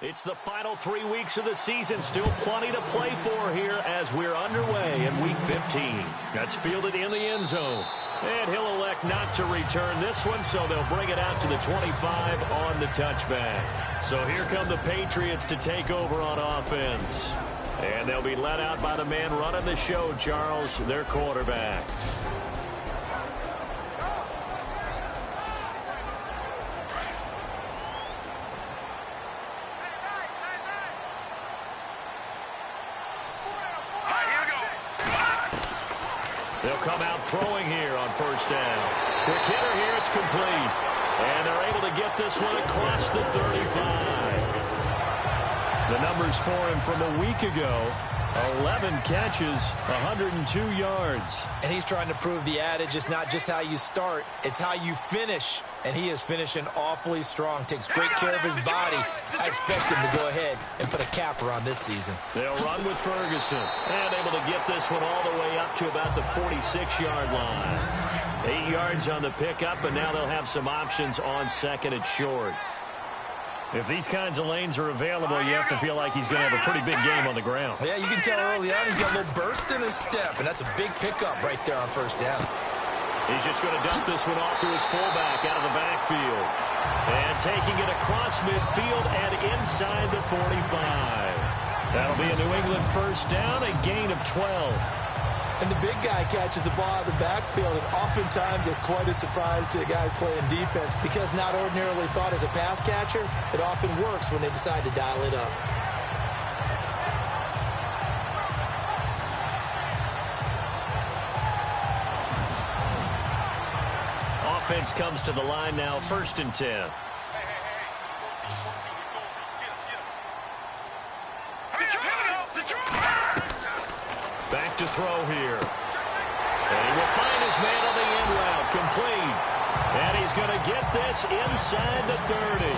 It's the final 3 weeks of the season. Still plenty to play for here as we're underway in Week 15. That's fielded in the end zone. And he'll elect not to return this one, so they'll bring it out to the 25 on the touchback. So here come the Patriots to take over on offense. And they'll be let out by the man running the show, Charles, their quarterback. They'll come out throwing here on first down. Quick hitter here, it's complete. And they're able to get this one across the 35. The numbers for him from a week ago, 11 catches, 102 yards. And he's trying to prove the adage, it's not just how you start, it's how you finish. And he is finishing awfully strong, takes great care of his body. I expect him to go ahead and put a capper on this season. They'll run with Ferguson. And able to get this one all the way up to about the 46-yard line. 8 yards on the pickup, and now they'll have some options on second and short. If these kinds of lanes are available, you have to feel like he's going to have a pretty big game on the ground. Yeah, you can tell early on he's got a little burst in his step, and that's a big pickup right there on first down. He's just going to dump this one off to his fullback out of the backfield. And taking it across midfield and inside the 45. That'll be a New England first down, a gain of 12. And the big guy catches the ball out of the backfield, and oftentimes it's quite a surprise to the guys playing defense because not ordinarily thought as a pass catcher, it often works when they decide to dial it up. Offense comes to the line now, 1st and 10. Back to throw here. And he will find his man on the end route, complete. And he's going to get this inside the 30.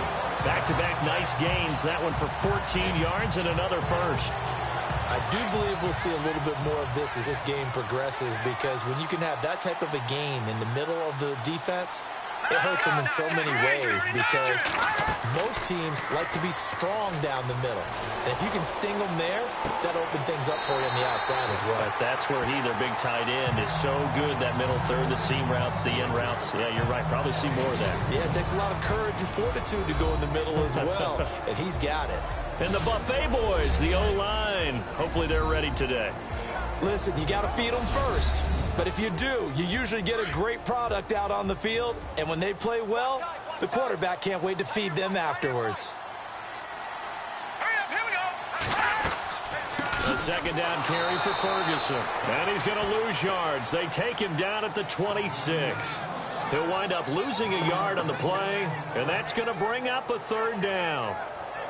Back-to-back nice gains. That one for 14 yards and another first. I do believe we'll see a little bit more of this as this game progresses because when you can have that type of a game in the middle of the defense, it hurts them in so many ways because most teams like to be strong down the middle. And if you can sting them there, that'll open things up for you on the outside as well. But that's where their big tight end, is so good, that middle third, the seam routes, the end routes. Yeah, you're right. Probably see more of that. Yeah, it takes a lot of courage and fortitude to go in the middle as well, and he's got it. And the Buffet boys, the O-line, hopefully they're ready today. Listen, you got to feed them first. But if you do, you usually get a great product out on the field. And when they play well, the quarterback can't wait to feed them afterwards. A second down carry for Ferguson. And he's going to lose yards. They take him down at the 26. He'll wind up losing a yard on the play. And that's going to bring up a 3rd down.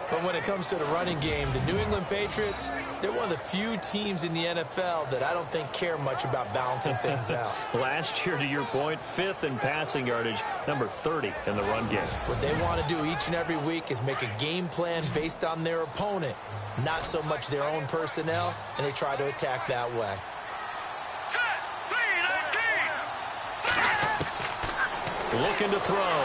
But when it comes to the running game, the New England Patriots, they're one of the few teams in the NFL that I don't think care much about balancing things out. Last year, to your point, 5th in passing yardage, number 30 in the run game. What they want to do each and every week is make a game plan based on their opponent, not so much their own personnel, and they try to attack that way. Looking to throw.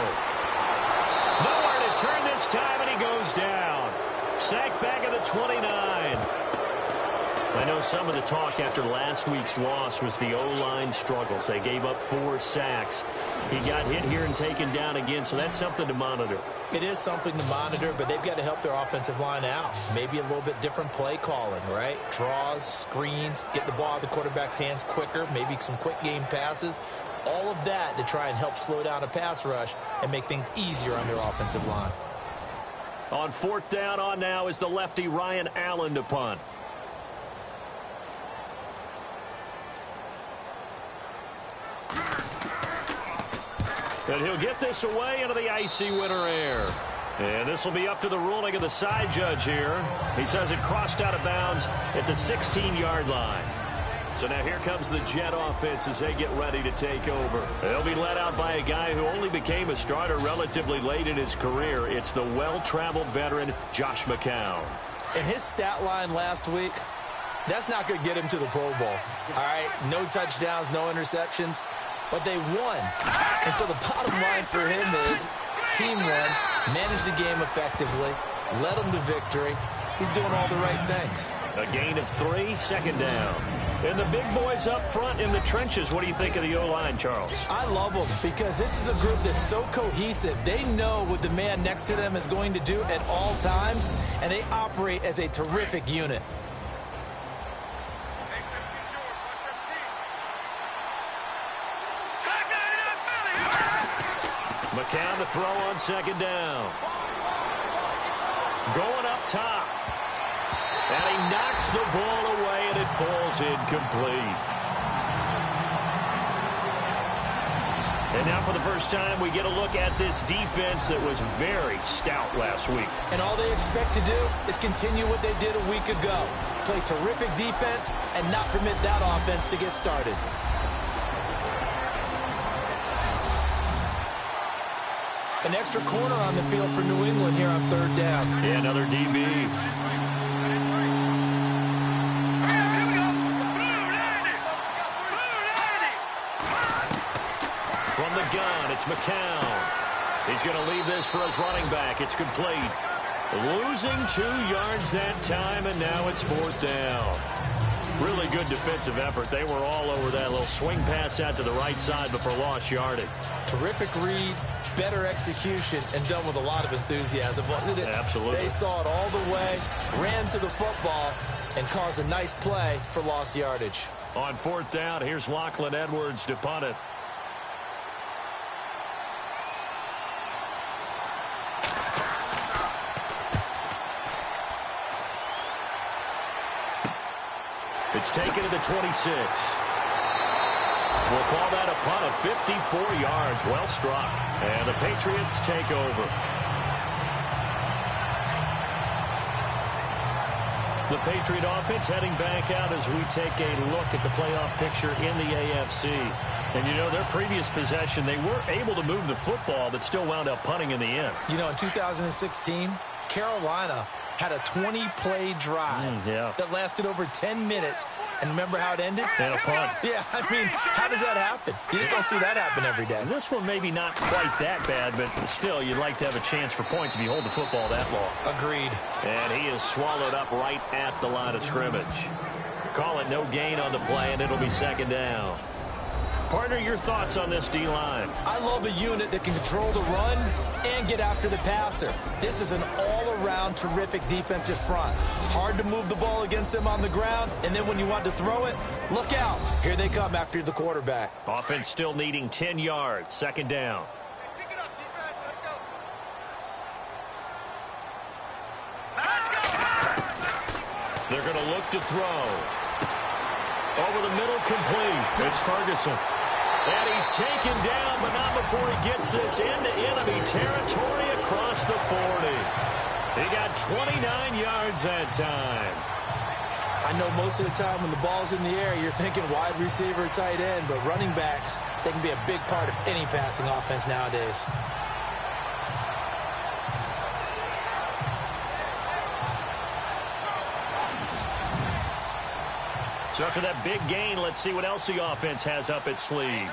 Nowhere to turn this time, and he goes down. Sacked back at the 29. I know some of the talk after last week's loss was the O-line struggles. They gave up 4 sacks. He got hit here and taken down again, so that's something to monitor. It is something to monitor, but they've got to help their offensive line out. Maybe a little bit different play calling, right? Draws, screens, get the ball out of the quarterback's hands quicker, maybe some quick game passes. All of that to try and help slow down a pass rush and make things easier on their offensive line. On 4th down on now is the lefty Ryan Allen to punt. And he'll get this away into the icy winter air. And this will be up to the ruling of the side judge here. He says it crossed out of bounds at the 16-yard line. So now here comes the Jet offense as they get ready to take over. They'll be led out by a guy who only became a starter relatively late in his career. It's the well-traveled veteran, Josh McCown. And his stat line last week, That's not going to get him to the Pro Bowl. All right, no touchdowns, no interceptions, but they won. And so the bottom line for him is team won, managed the game effectively, led them to victory. He's doing all the right things. A gain of 3, second down. And the big boys up front in the trenches, what do you think of the O-line, Charles? I love them because this is a group that's so cohesive. They know what the man next to them is going to do at all times, and they operate as a terrific unit. McCown to throw on second down. Going up top. And he knocks the ball away, and it falls incomplete. And now for the first time, we get a look at this defense that was very stout last week. And all they expect to do is continue what they did a week ago. Play terrific defense and not permit that offense to get started. An extra corner on the field for New England here on third down. Yeah, another DB. From the gun, it's McCown. He's going to leave this for his running back. It's complete. Losing 2 yards that time, and now it's fourth down. Really good defensive effort. They were all over that little swing pass out to the right side before lost yardage. Terrific read, better execution, and done with a lot of enthusiasm, wasn't it? Absolutely. They saw it all the way, ran to the football, and caused a nice play for lost yardage. On fourth down, here's Lachlan Edwards to punt it. It's taken to the 26. We'll call that a punt of 54 yards. Well struck. And the Patriots take over. The Patriot offense heading back out as we take a look at the playoff picture in the AFC. And, you know, their previous possession, they were able to move the football, but still wound up punting in the end. You know, in 2016, Carolina had a 20-play drive that lasted over 10 minutes. And remember how it ended? And a punt. Yeah, I mean, how does that happen? You just don't see that happen every day. And this one maybe not quite that bad, but still, you'd like to have a chance for points if you hold the football that long. Agreed. And he is swallowed up right at the line of scrimmage. Call it no gain on the play, and it'll be second down. Partner, your thoughts on this D-line? I love a unit that can control the run and get after the passer. This is an all-around terrific defensive front. Hard to move the ball against them on the ground, and then when you want to throw it, look out. Here they come after the quarterback. Offense still needing 10 yards. Second down. Pick it up, defense. Let's go. They're going to look to throw. Over the middle, complete. It's Ferguson. And he's taken down, but not before he gets this into enemy territory across the 40. He got 29 yards that time. I know most of the time when the ball's in the air, you're thinking wide receiver, tight end, but running backs, they can be a big part of any passing offense nowadays. So after that big gain, let's see what else the offense has up its sleeve.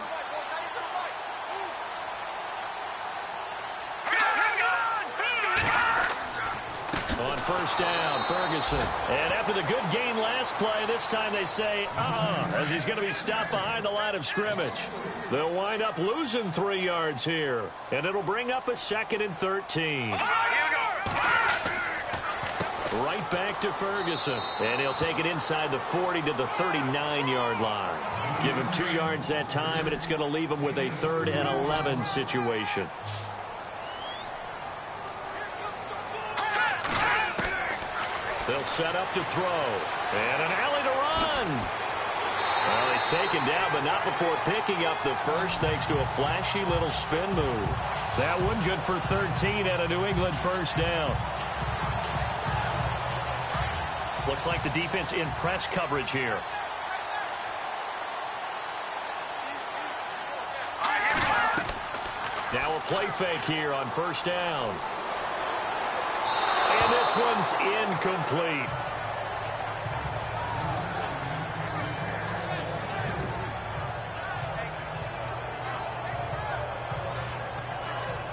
On first down, Ferguson. And after the good gain last play, this time they say, as he's going to be stopped behind the line of scrimmage. They'll wind up losing 3 yards here. And it'll bring up a 2nd and 13. Right back to Ferguson. And he'll take it inside the 40 to the 39-yard line. Give him 2 yards that time, and it's going to leave him with a 3rd and 11 situation. They'll set up to throw. And an alley to run. Well, he's taken down, but not before picking up the first thanks to a flashy little spin move. That one good for 13 and a New England first down. Looks like the defense in press coverage here. Now a play fake here on first down. And this one's incomplete.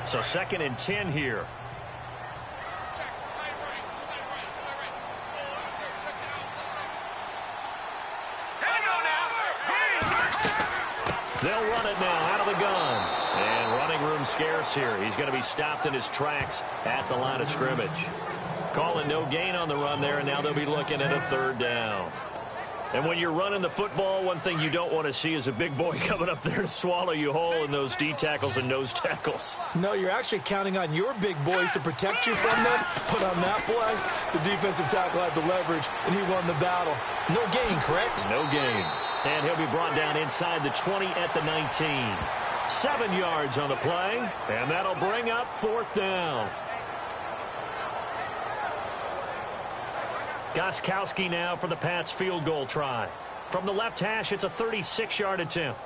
So 2nd and 10 here. They'll run it now out of the gun. And running room scarce here. He's going to be stopped in his tracks at the line of scrimmage. Calling no gain on the run there, and now they'll be looking at a 3rd down. And when you're running the football, one thing you don't want to see is a big boy coming up there to swallow you whole in those D tackles and nose tackles. No, you're actually counting on your big boys to protect you from them. But on that play, the defensive tackle had the leverage, and he won the battle. No gain, correct? No gain. And he'll be brought down inside the 20 at the 19. 7 yards on the play, and that'll bring up 4th down. Gostkowski now for the Pats field goal try. From the left hash, it's a 36-yard attempt.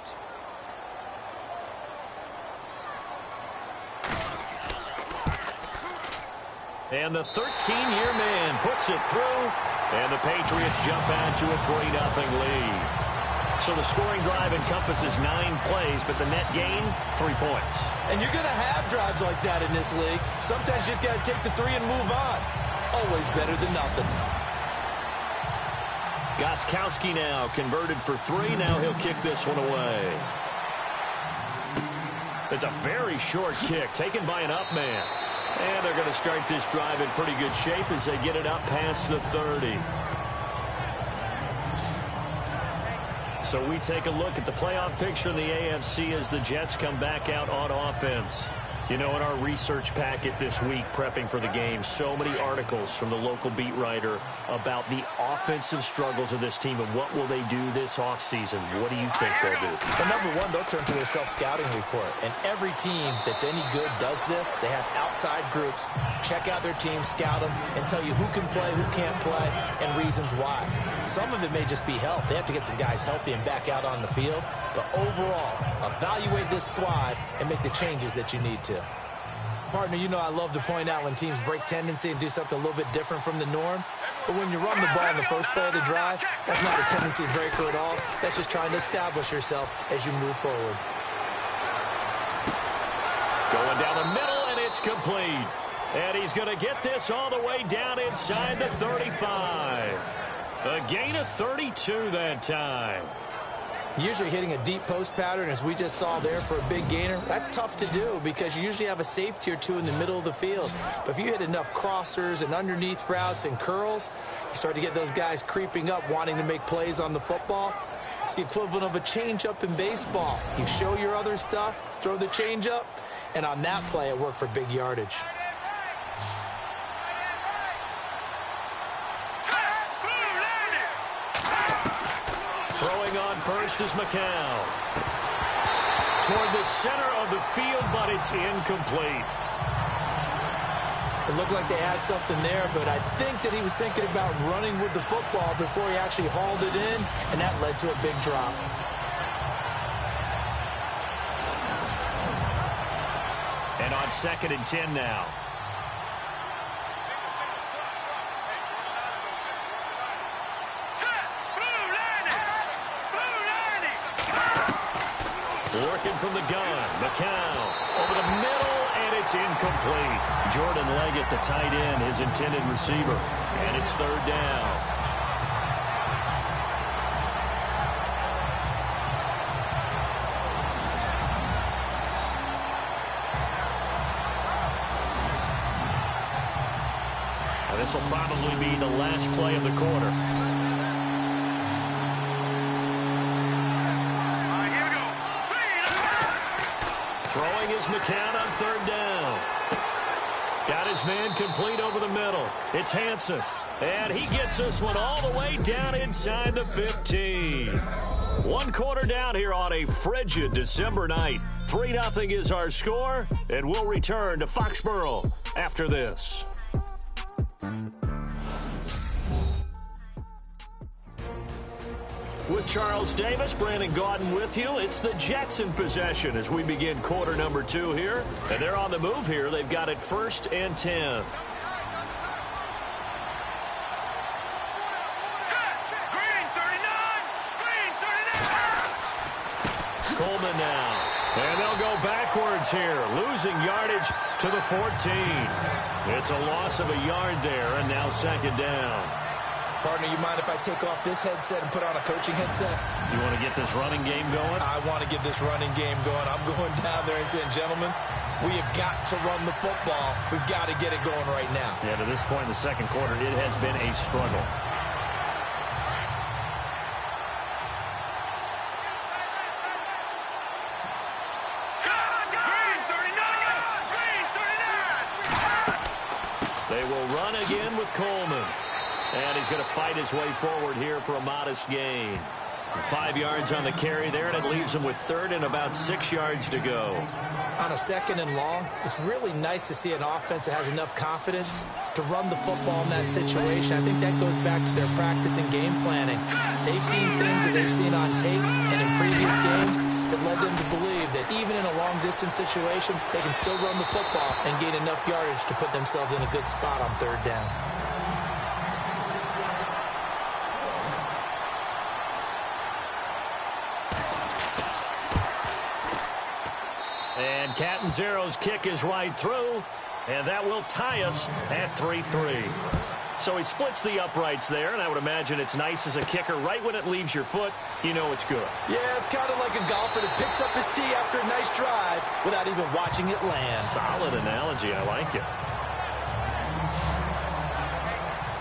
And the 13-year man puts it through, and the Patriots jump out to a 3-0 lead. So the scoring drive encompasses 9 plays, but the net gain, 3 points. And you're going to have drives like that in this league. Sometimes you just got to take the 3 and move on. Always better than nothing. Gostkowski now converted for 3. Now he'll kick this one away. It's a very short kick taken by an up man. And they're going to start this drive in pretty good shape as they get it up past the 30. So we take a look at the playoff picture in the AFC as the Jets come back out on offense. You know, in our research packet this week, prepping for the game, so many articles from the local beat writer about the offensive struggles of this team and what will they do this offseason. What do you think they'll do? So number one, they'll turn to their self-scouting report. And every team that's any good does this. They have outside groups, check out their team, scout them, and tell you who can play, who can't play, and reasons why. Some of it may just be health. They have to get some guys healthy and back out on the field. But overall, evaluate this squad and make the changes that you need to. Partner, you know I love to point out when teams break tendency and do something a little bit different from the norm. But when you run the ball in the first play of the drive, that's not a tendency breaker at all. That's just trying to establish yourself as you move forward. Going down the middle, and it's complete. And he's going to get this all the way down inside the 35. A gain of 32 that time. Usually hitting a deep post pattern, as we just saw there for a big gainer, that's tough to do because you usually have a safety or two in the middle of the field. But if you hit enough crossers and underneath routes and curls, you start to get those guys creeping up, wanting to make plays on the football. It's the equivalent of a changeup in baseball. You show your other stuff, throw the changeup, and on that play, it worked for big yardage. Throwing on first is McCown. Toward the center of the field, but it's incomplete. It looked like they had something there, but I think that he was thinking about running with the football before he actually hauled it in, and that led to a big drop. And on 2nd and 10 now. Working from the gun, McCown over the middle, and it's incomplete. Jordan Leggett, the tight end, his intended receiver, and it's 3rd down. And this will probably be the last play of the quarter. Throwing is McCown on 3rd down. Got his man complete over the middle. It's Hansen. And he gets this one all the way down inside the 15. 1 quarter down here on a frigid December night. 3-0 is our score, and we'll return to Foxborough after this. With Charles Davis, Brandon Gaudin with you. It's the Jets in possession as we begin quarter number 2 here. And they're on the move here. They've got it 1st and 10. Coleman now. And they'll go backwards here, losing yardage to the 14. It's a loss of a yard there, and now second down. Partner, you mind if I take off this headset and put on a coaching headset? You want to get this running game going? I want to get this running game going. I'm going down there and saying, gentlemen, we have got to run the football. We've got to get it going right now. Yeah, to this point in the second quarter, it has been a struggle. They will run again with Coleman. And he's going to fight his way forward here for a modest gain. 5 yards on the carry there, and it leaves him with third and about 6 yards to go. On a second and long, it's really nice to see an offense that has enough confidence to run the football in that situation. I think that goes back to their practice and game planning. They've seen things that they've seen on tape and in previous games that led them to believe that even in a long-distance situation, they can still run the football and gain enough yardage to put themselves in a good spot on third down. And Catanzaro's kick is right through, and that will tie us at 3-3. So he splits the uprights there, and I would imagine it's nice as a kicker. Right when it leaves your foot, you know it's good. Yeah, it's kind of like a golfer that picks up his tee after a nice drive without even watching it land. Solid analogy. I like it.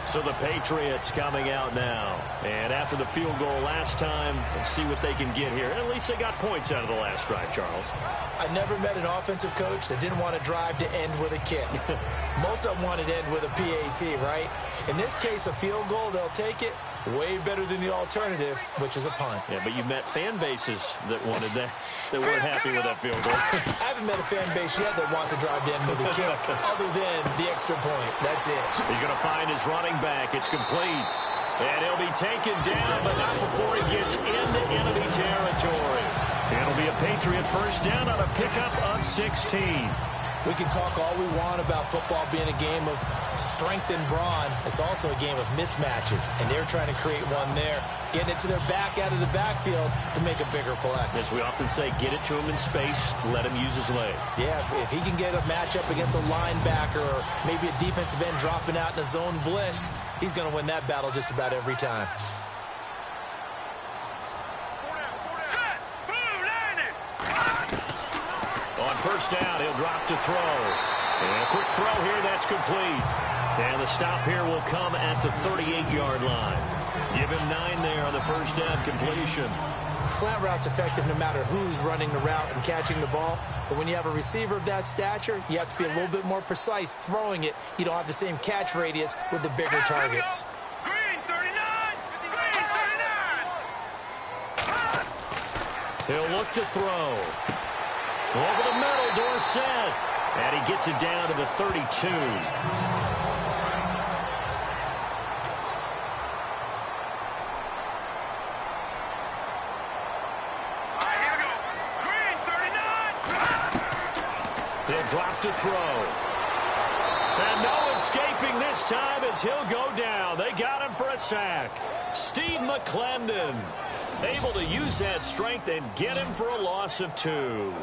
So the Patriots coming out now. And after the field goal last time, let's see what they can get here. At least they got points out of the last drive, Charles. I never met an offensive coach that didn't want to drive to end with a kick. Most of them wanted to end with a PAT, right? In this case, a field goal, they'll take it. Way better than the alternative, which is a punt. Yeah, but you met fan bases that wanted that, that weren't happy with that field goal. I haven't met a fan base yet that wants to drive to end with a kick, other than the extra point. That's it. He's going to find his running back. It's complete. And he'll be taken down, but not before he gets into enemy territory. It'll be a Patriot first down on a pickup of 16. We can talk all we want about football being a game of strength and brawn. It's also a game of mismatches, and they're trying to create one there, getting it to their back out of the backfield to make a bigger play. As we often say, get it to him in space, let him use his leg. Yeah, if he can get a matchup against a linebacker or maybe a defensive end dropping out in a zone blitz, he's going to win that battle just about every time. On first down, he'll drop to throw. And a quick throw here, that's complete. And the stop here will come at the 38-yard line. Give him 9 there on the first down completion. Slant route's effective no matter who's running the route and catching the ball. But when you have a receiver of that stature, you have to be a little bit more precise throwing it. You don't have the same catch radius with the bigger targets. Green 39! Green 39! He'll look to throw. Over the middle, Dorsett. And he gets it down to the 32. He'll drop to throw. And no escaping this time as he'll go down. They got him for a sack. Steve McClendon able to use that strength and get him for a loss of 2.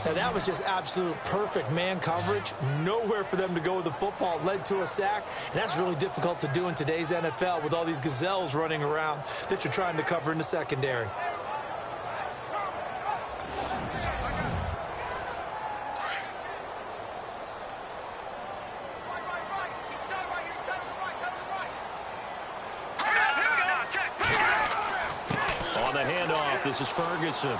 Now, that was just absolute perfect man coverage. Nowhere for them to go with the football. Led to a sack, and that's really difficult to do in today's NFL with all these gazelles running around that you're trying to cover in the secondary. On the handoff, this is Ferguson.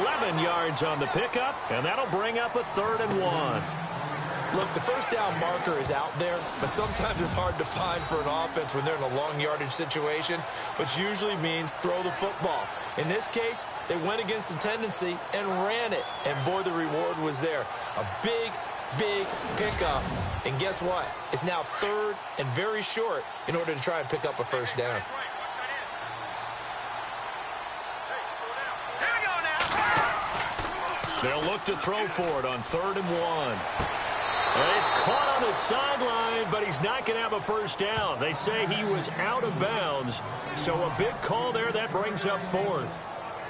11 yards on the pickup, and that'll bring up a 3rd and 1. Look, the first down marker is out there, but sometimes it's hard to find for an offense when they're in a long yardage situation, which usually means throw the football. In this case, they went against the tendency and ran it, and boy, the reward was there. A big pickup, and guess what? It's now 3rd and very short in order to try and pick up a first down. They'll look to throw for it on 3rd and 1. And he's caught on the sideline, but he's not going to have a first down. They say he was out of bounds, so a big call there that brings up 4th.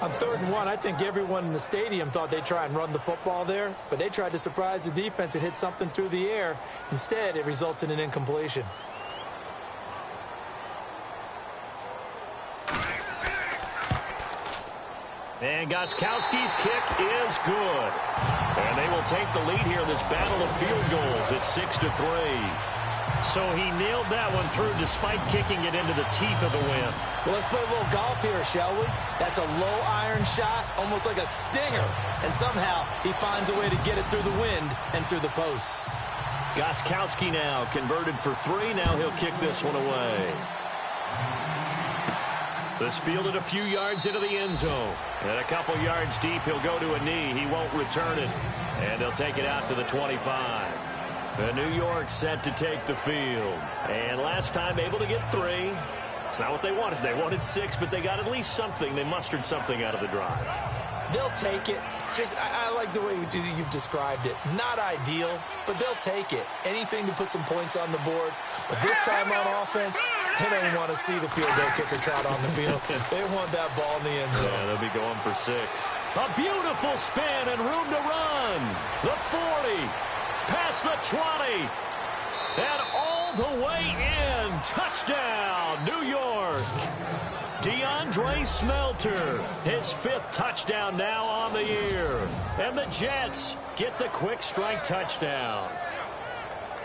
On 3rd and 1, I think everyone in the stadium thought they'd try and run the football there, but they tried to surprise the defense and hit something through the air. Instead, it results in an incompletion. And Gostkowski's kick is good. And they will take the lead here in this battle of field goals at 6-3. So he nailed that one through despite kicking it into the teeth of the wind. Well, let's play a little golf here, shall we? That's a low iron shot, almost like a stinger. And somehow he finds a way to get it through the wind and through the posts. Gostkowski now converted for 3. Now he'll kick this one away. This fielded a few yards into the end zone. And a couple yards deep, he'll go to a knee. He won't return it. And he'll take it out to the 25. The New York set to take the field. And last time able to get 3. It's not what they wanted. They wanted 6, but they got at least something. They mustered something out of the drive. They'll take it. I like the way you've described it. Not ideal, but they'll take it. Anything to put some points on the board. But this time on offense, they don't want to see the field goal kicker trot on the field. They want that ball in the end zone. Yeah, they'll be going for 6. A beautiful spin and room to run. The 40, past the 20, and all the way in. Touchdown, New York. DeAndre Smelter, his 5th touchdown now on the year. And the Jets get the quick strike touchdown.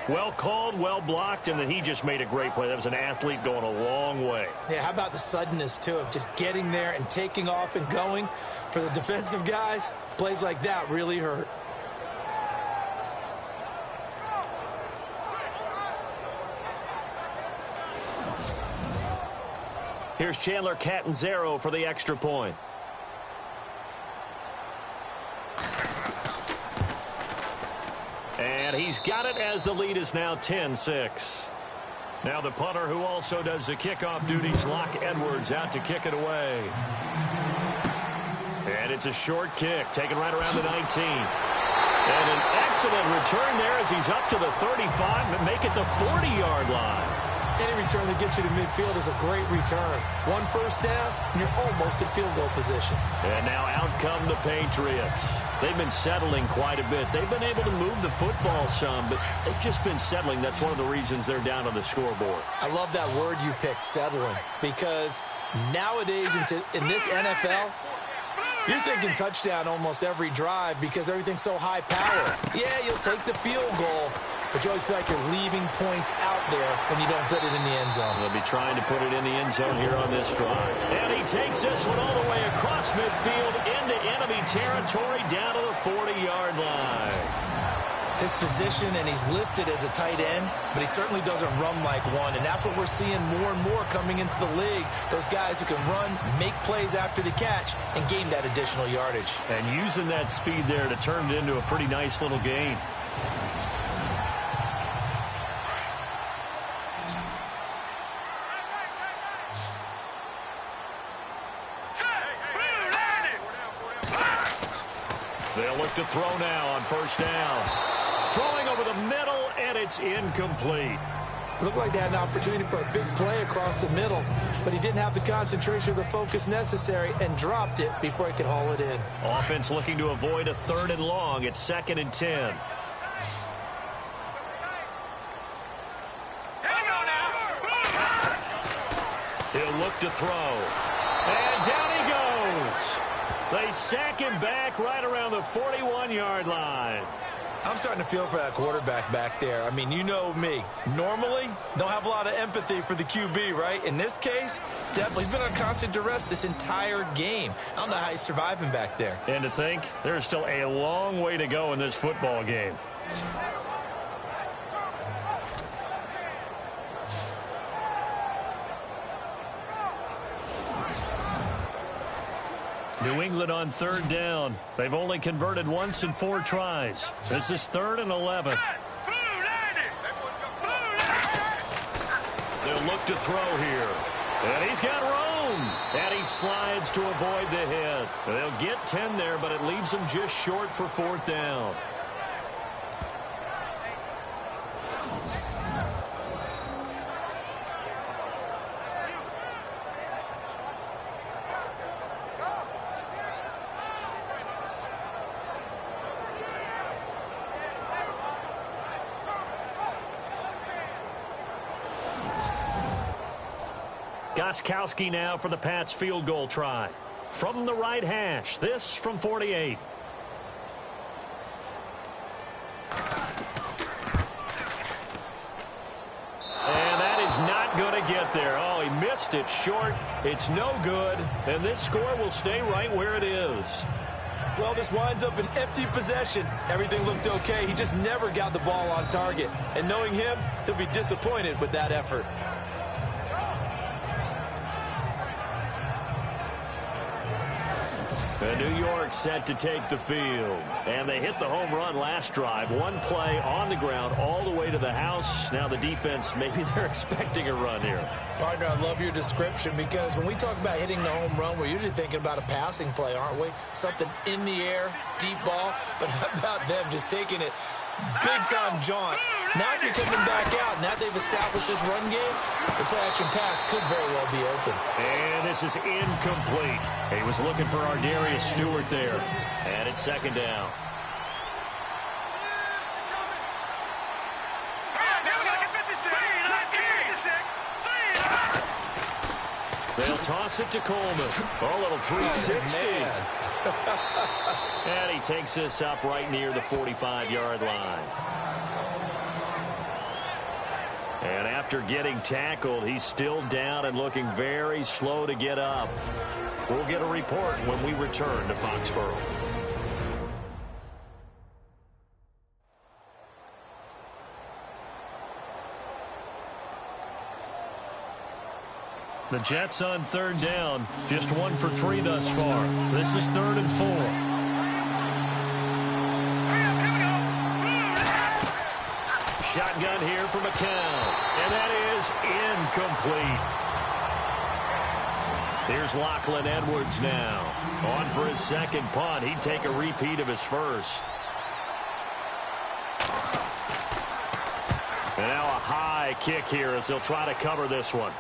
Well called, well blocked, and then he just made a great play. That was an athlete going a long way. Yeah, how about the suddenness, too, of just getting there and taking off and going? For the defensive guys, plays like that really hurt. Here's Chandler Catanzaro for the extra point. And he's got it as the lead is now 10-6. Now the punter who also does the kickoff duties, Locke Edwards, out to kick it away. And it's a short kick, taken right around the 19. And an excellent return there as he's up to the 35 and make it the 40-yard line. Any return that gets you to midfield is a great return. 1 first down, and you're almost in field goal position. And now out come the Patriots. They've been settling quite a bit. They've been able to move the football some, but they've just been settling. That's one of the reasons they're down on the scoreboard. I love that word you picked, settling, because nowadays in this NFL, you're thinking touchdown almost every drive because everything's so high power. Yeah, you'll take the field goal, but you always feel like you're leaving points out there when you don't put it in the end zone. They'll be trying to put it in the end zone here on this drive. And he takes this one all the way across midfield into enemy territory down to the 40-yard line. His position, and he's listed as a tight end, but he certainly doesn't run like one, and that's what we're seeing more and more coming into the league. Those guys who can run, make plays after the catch, and gain that additional yardage. And using that speed there to turn it into a pretty nice little gain. They'll look to throw now on first down. Throwing over the middle, and it's incomplete. Looked like they had an opportunity for a big play across the middle, but he didn't have the concentration or the focus necessary and dropped it before he could haul it in. Offense looking to avoid a 3rd and long. It's 2nd and 10. He'll look to throw. And down he goes. They sack him back right around the 41-yard line. I'm starting to feel for that quarterback back there. I mean, you know me. Normally, don't have a lot of empathy for the QB, right? In this case, definitely. He's been on constant duress this entire game. I don't know how he's surviving back there. And to think, there's still a long way to go in this football game. New England on 3rd down. They've only converted once in 4 tries. This is 3rd and 11. They'll look to throw here. And he's got room. And he slides to avoid the hit. They'll get 10 there, but it leaves them just short for 4th down. Gostkowski now for the Pats field goal try. From the right hash, this from 48. And that is not going to get there. Oh, he missed it short. It's no good. And this score will stay right where it is. Well, this winds up an empty possession. Everything looked okay. He just never got the ball on target. And knowing him, he'll be disappointed with that effort. New York set to take the field. And they hit the home run last drive. One play on the ground all the way to the house. Now the defense, maybe they're expecting a run here. Partner, I love your description because when we talk about hitting the home run, we're usually thinking about a passing play, aren't we? Something in the air, deep ball. But how about them just taking it big-time jaunt? Now if you're coming back out, now they've established this run game, the play-action pass could very well be open. And this is incomplete. He was looking for Ardarius Stewart there. And it's second down. They'll toss it to Coleman. A little 360. And he takes this up right near the 45-yard line. And after getting tackled, he's still down and looking very slow to get up. We'll get a report when we return to Foxborough. The Jets on third down, just 1 for 3 thus far. This is 3rd and 4. Shotgun here for McCown, and that is incomplete. Here's Lachlan Edwards now. On for his second punt. He'd take a repeat of his first. And now a high kick here as they'll try to cover this one.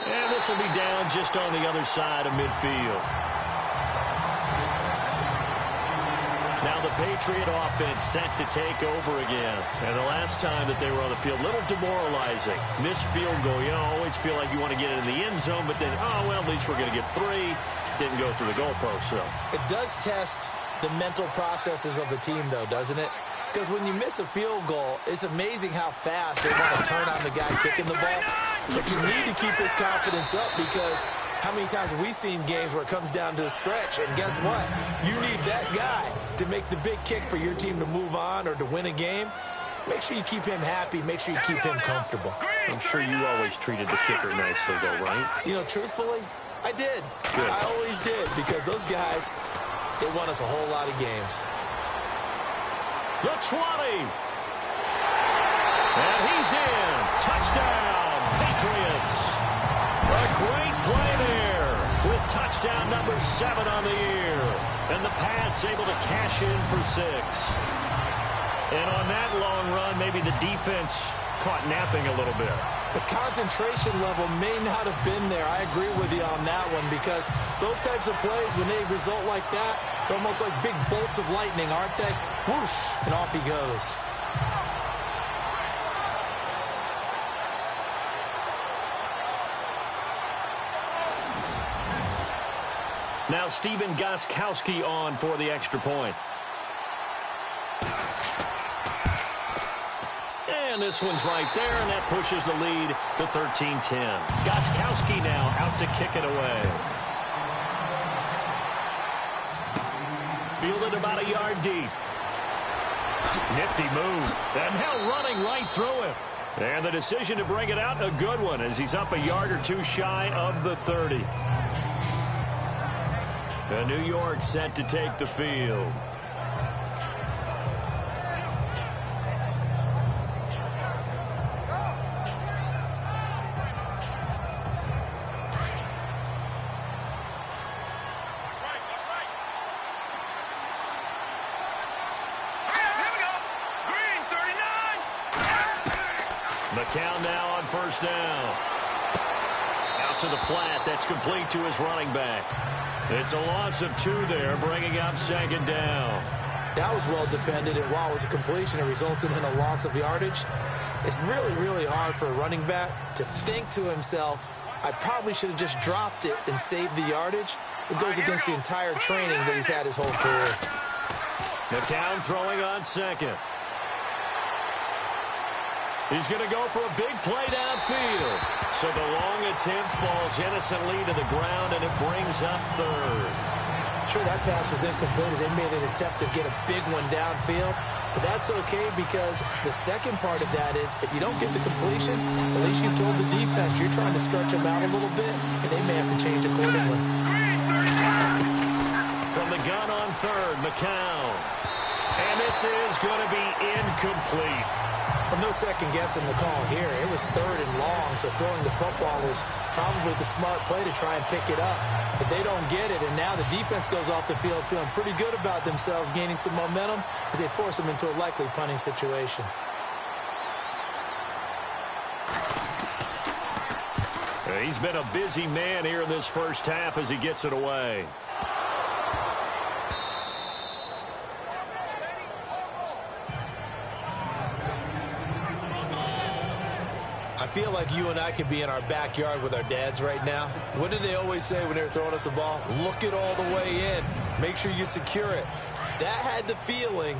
And this will be down just on the other side of midfield. Now the Patriot offense set to take over again. And the last time that they were on the field, a little demoralizing. Missed field goal. You always feel like you want to get it in the end zone, but then, oh, well, at least we're going to get 3. Didn't go through the goalpost, so. It does test the mental processes of the team, though, doesn't it? Because when you miss a field goal, it's amazing how fast they want to turn on the guy kicking the ball. But you need to keep this confidence up because how many times have we seen games where it comes down to the stretch? And guess what? You need that guy to make the big kick for your team to move on or to win a game. Make sure you keep him happy. Make sure you keep him comfortable. I'm sure you always treated the kicker nicely, though, right? You know, truthfully, I did. Good. I always did because those guys, they won us a whole lot of games. The 20. And he's in. Touchdown, Patriots. A great play there with touchdown number 7 on the year. And the Pats able to cash in for 6. And on that long run, maybe the defense caught napping a little bit. The concentration level may not have been there. I agree with you on that one because those types of plays, when they result like that, they're almost like big bolts of lightning, aren't they? Whoosh, and off he goes. Now Stephen Gostkowski on for the extra point. And this one's right there, and that pushes the lead to 13-10. Gostkowski now out to kick it away. Fielded about a yard deep. Nifty move. And now running right through him. And the decision to bring it out, a good one, as he's up a yard or 2 shy of the 30. The New York set to take the field. McCown now on first down. Out to the flat. That's complete to his running back. It's a loss of 2 there, bringing up second down. That was well defended, and while it was a completion, it resulted in a loss of yardage. It's really, really hard for a running back to think to himself, I probably should have just dropped it and saved the yardage. It goes against the entire training that he's had his whole career. McCown throwing on second. He's going to go for a big play downfield. So the long attempt falls innocently to the ground, and it brings up third. Sure, that pass was incomplete as they made an attempt to get a big one downfield. But that's okay because the second part of that is if you don't get the completion, at least you've told the defense you're trying to stretch them out a little bit, and they may have to change accordingly. From the gun on third, McCown. And this is going to be incomplete. Well, no second guessing the call here. It was third and long, so throwing the football was probably the smart play to try and pick it up. But they don't get it, and now the defense goes off the field feeling pretty good about themselves, gaining some momentum as they force them into a likely punting situation. He's been a busy man here in this first half as he gets it away. I feel like you and I could be in our backyard with our dads right now. What did they always say when they were throwing us the ball? Look it all the way in. Make sure you secure it. That had the feeling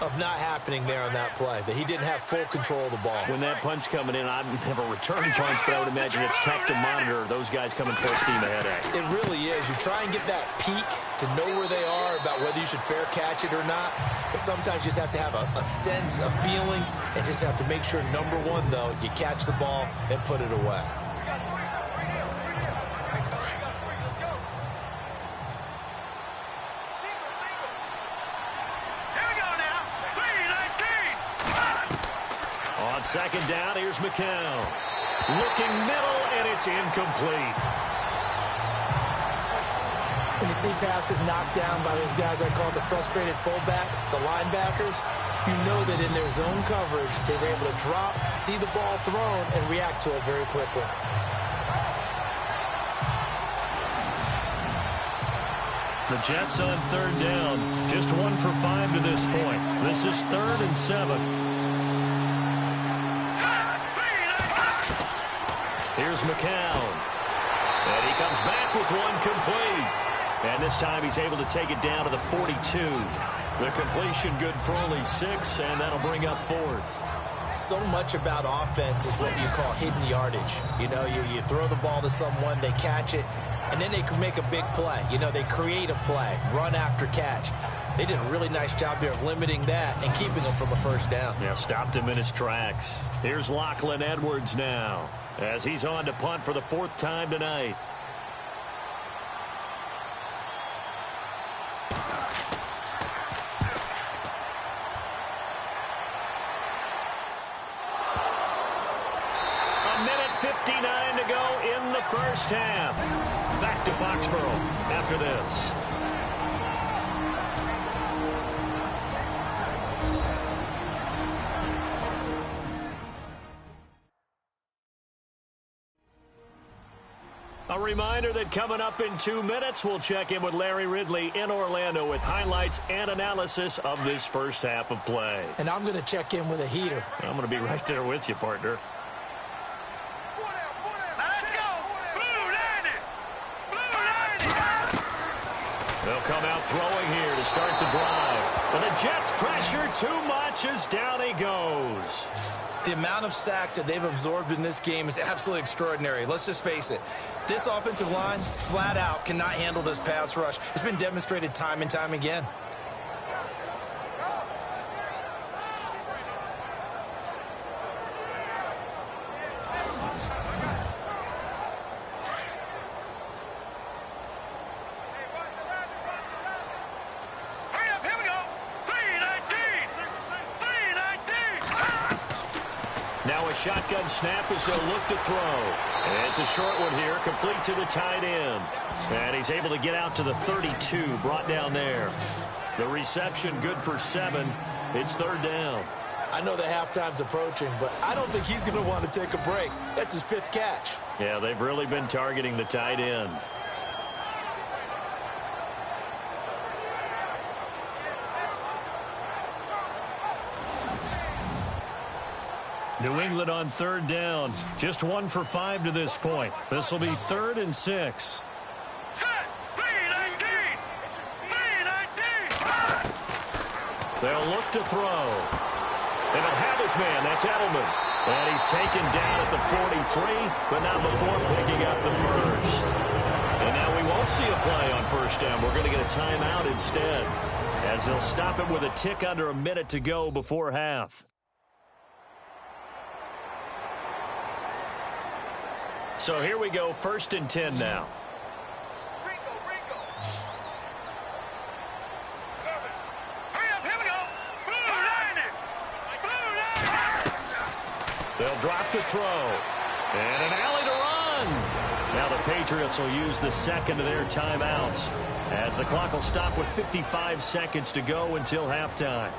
of not happening there on that play, that he didn't have full control of the ball. When that punch coming in, I have a return punch, but I would imagine it's tough to monitor those guys coming full steam ahead at you. It really is. You try and get that peek to know where they are about whether you should fair catch it or not. But sometimes you just have to have a sense, a feeling, and just have to make sure, number one, though, you catch the ball and put it away. Second down, here's McCown. Looking middle, and it's incomplete. When you see passes knocked down by those guys I call the frustrated fullbacks, the linebackers, you know that in their zone coverage, they were able to drop, see the ball thrown, and react to it very quickly. The Jets on third down. Just 1 for 5 to this point. This is 3rd and 7. Here's McCown. And he comes back with one complete. And this time he's able to take it down to the 42. The completion good for only 6, and that'll bring up 4th. So much about offense is what you call hidden yardage. You know, you throw the ball to someone, they catch it, and then they can make a big play. You know, they create a play, run after catch. They did a really nice job there of limiting that and keeping him from a first down. Yeah, stopped him in his tracks. Here's Lachlan Edwards now, as he's on to punt for the 4th time tonight. A minute 59 to go in the first half. Back to Foxborough after this. A reminder that coming up in 2 minutes, we'll check in with Larry Ridley in Orlando with highlights and analysis of this first half of play. And I'm going to check in with a heater. I'm going to be right there with you, partner. Let's go! Blue landed! Blue landed! They'll come out throwing here to start the drive. But the Jets pressure too much as down he goes. The amount of sacks that they've absorbed in this game is absolutely extraordinary. Let's just face it. This offensive line, flat out, cannot handle this pass rush. It's been demonstrated time and time again. Hurry up, here we go! 319! 319! Now a shotgun snap as they'll look to throw. And it's a short one here, complete to the tight end. And he's able to get out to the 32, brought down there. The reception good for 7. It's 3rd down. I know the halftime's approaching, but I don't think he's going to want to take a break. That's his 5th catch. Yeah, they've really been targeting the tight end. New England on third down. Just 1 for 5 to this point. This will be 3rd and 6. Set. B-19. B-19. They'll look to throw. And he'll have his man. That's Edelman. And he's taken down at the 43, but not before picking up the first. And now we won't see a play on first down. We're going to get a timeout instead, as they'll stop it with a tick under a minute to go before half. So here we go, 1st and 10 now. They'll drop the throw. And an alley to run. Now the Patriots will use the second of their timeouts, as the clock will stop with 55 seconds to go until halftime.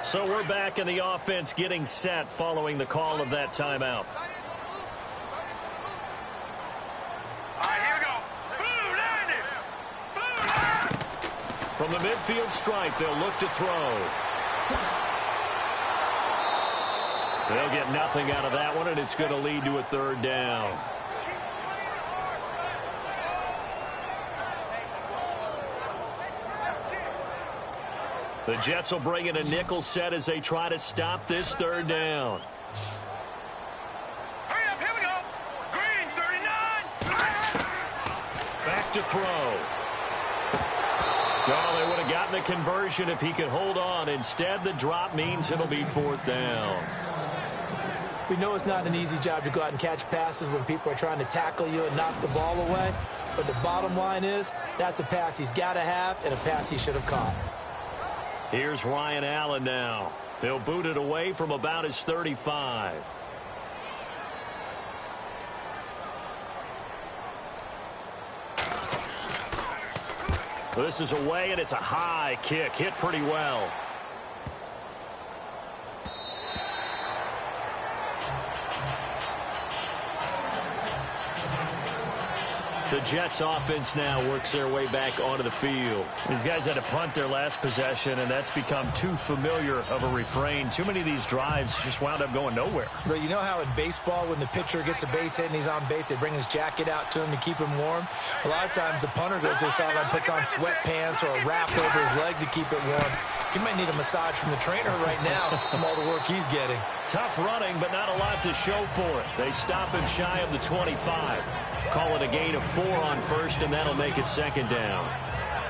So we're back in the offense getting set following the call of that timeout. From the midfield stripe, they'll look to throw. They'll get nothing out of that one, and it's going to lead to a 3rd down. The Jets will bring in a nickel set as they try to stop this 3rd down. Hurry up, here we go. Green, 39. Back to throw. Oh, they would have gotten the conversion if he could hold on. Instead, the drop means it'll be 4th down. We know it's not an easy job to go out and catch passes when people are trying to tackle you and knock the ball away. But the bottom line is, that's a pass he's got to have and a pass he should have caught. Here's Ryan Allen now. He'll boot it away from about his 35. This is away, and it's a high kick. Hit pretty well. The Jets offense now works their way back onto the field. These guys had to punt their last possession, and that's become too familiar of a refrain. Too many of these drives just wound up going nowhere. But you know how in baseball, when the pitcher gets a base hit and he's on base, they bring his jacket out to him to keep him warm? A lot of times the punter goes to the sideline, puts on sweatpants or a wrap over his leg to keep it warm. He might need a massage from the trainer right now from all the work he's getting. Tough running, but not a lot to show for it. They stop him shy of the 25. Call it a gain of 4 on first, and that'll make it 2nd down.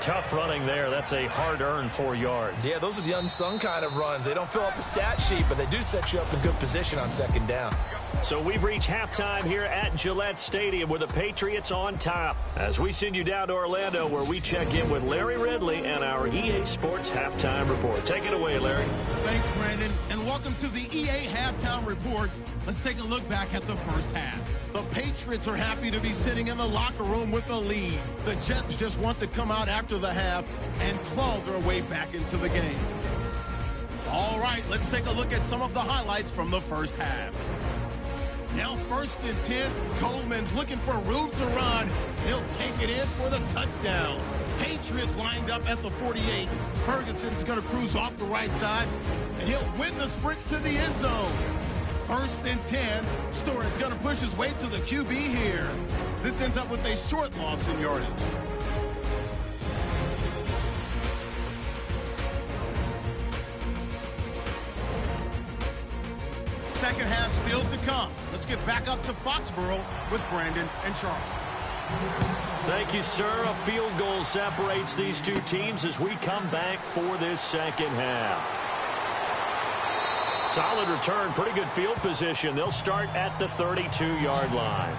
Tough running there. That's a hard-earned 4 yards. Yeah, those are the unsung kind of runs. They don't fill up the stat sheet, but they do set you up in good position on 2nd down. So we've reached halftime here at Gillette Stadium with the Patriots on top, as we send you down to Orlando, where we check in with Larry Ridley and our EA Sports Halftime Report. Take it away, Larry. Thanks, Brandon, and welcome to the EA Halftime Report. Let's take a look back at the first half. The Patriots are happy to be sitting in the locker room with a lead. The Jets just want to come out after the half and claw their way back into the game. All right, let's take a look at some of the highlights from the first half. Now 1st and 10, Coleman's looking for room to run. He'll take it in for the touchdown. Patriots lined up at the 48. Ferguson's going to cruise off the right side, and he'll win the sprint to the end zone. 1st and 10, Stewart's going to push his way to the QB here. This ends up with a short loss in yardage. Second half still to come. Let's get back up to Foxborough with Brandon and Charles. Thank you, sir. A field goal separates these two teams as we come back for this 2nd half. Solid return, pretty good field position. They'll start at the 32-yard line.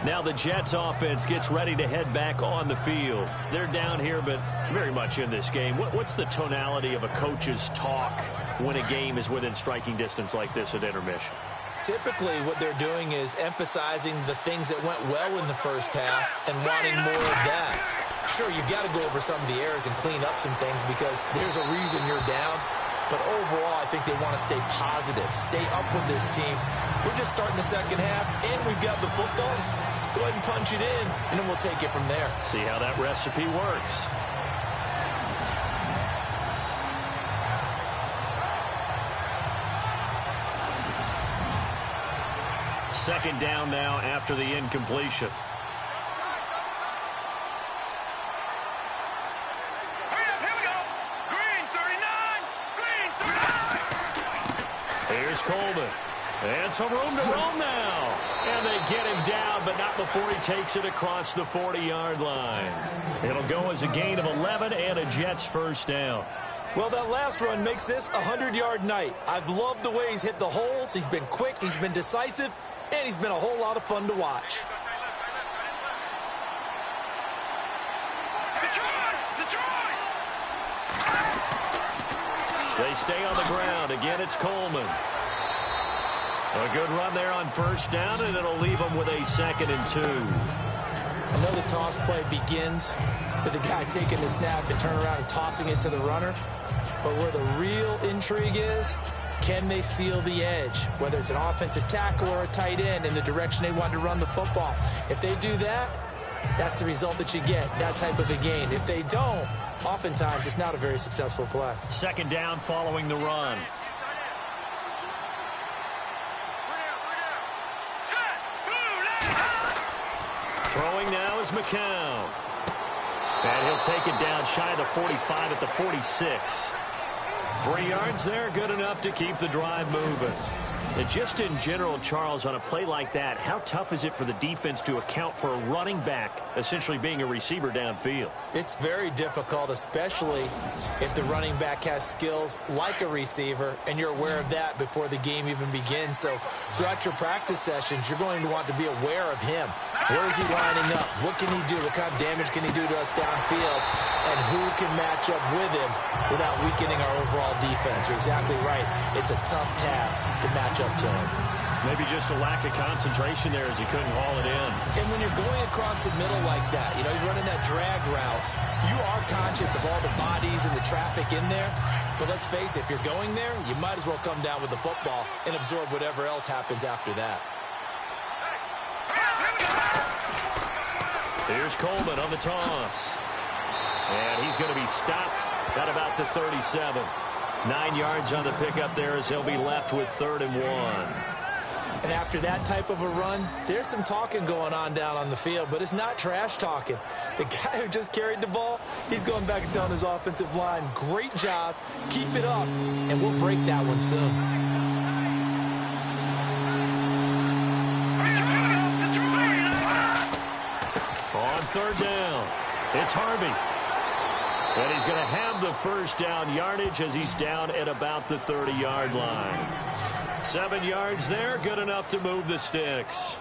Now the Jets offense gets ready to head back on the field. They're down here, but very much in this game. What's the tonality of a coach's talk when a game is within striking distance like this at intermission? Typically, what they're doing is emphasizing the things that went well in the first half and wanting more of that. Sure, you've got to go over some of the errors and clean up some things because there's a reason you're down. But overall, I think they want to stay positive, stay up with this team. We're just starting the second half, and we've got the football. Let's go ahead and punch it in, and then we'll take it from there. See how that recipe works. second down now after the incompletion. Hurry up, here we go. Green 39. Green 39. Here's Coleman. And some room to roam now. And they get him down, but not before he takes it across the 40-yard line. It'll go as a gain of 11 and a Jets first down. Well, that last run makes this a 100-yard night. I've loved the way he's hit the holes. He's been quick, he's been decisive, and he's been a whole lot of fun to watch. Detroit! They stay on the ground. Again, it's Coleman. A good run there on first down, and it'll leave them with a 2nd and 2. I know the toss play begins with the guy taking the snap and turning around and tossing it to the runner. But where the real intrigue is, can they seal the edge, whether it's an offensive tackle or a tight end in the direction they want to run the football? If they do that, that's the result that you get, that type of a gain. If they don't, oftentimes it's not a very successful play. 2nd down following the run. Throwing now is McCown. And he'll take it down shy of the 45 at the 46. 3 yards there, good enough to keep the drive moving. And just in general, Charles, on a play like that, how tough is it for the defense to account for a running back essentially being a receiver downfield? It's very difficult, especially if the running back has skills like a receiver, and you're aware of that before the game even begins. So throughout your practice sessions, you're going to want to be aware of him. Where is he lining up? What can he do? What kind of damage can he do to us downfield? And who can match up with him without weakening our overall defense? You're exactly right. It's a tough task to match up to him. Maybe just a lack of concentration there as he couldn't haul it in. And when you're going across the middle like that, you know, he's running that drag route, you are conscious of all the bodies and the traffic in there. But let's face it, if you're going there, you might as well come down with the football and absorb whatever else happens after that. Here's Coleman on the toss. And he's going to be stopped at about the 37. 9 yards on the pickup there as he'll be left with 3rd and 1. And after that type of a run, there's some talking going on down on the field, but it's not trash talking. The guy who just carried the ball, he's going back and telling his offensive line, great job, keep it up, and we'll break that one soon. On 3rd down, it's Harvey. And he's going to have the first down yardage as he's down at about the 30-yard line. 7 yards there, good enough to move the sticks.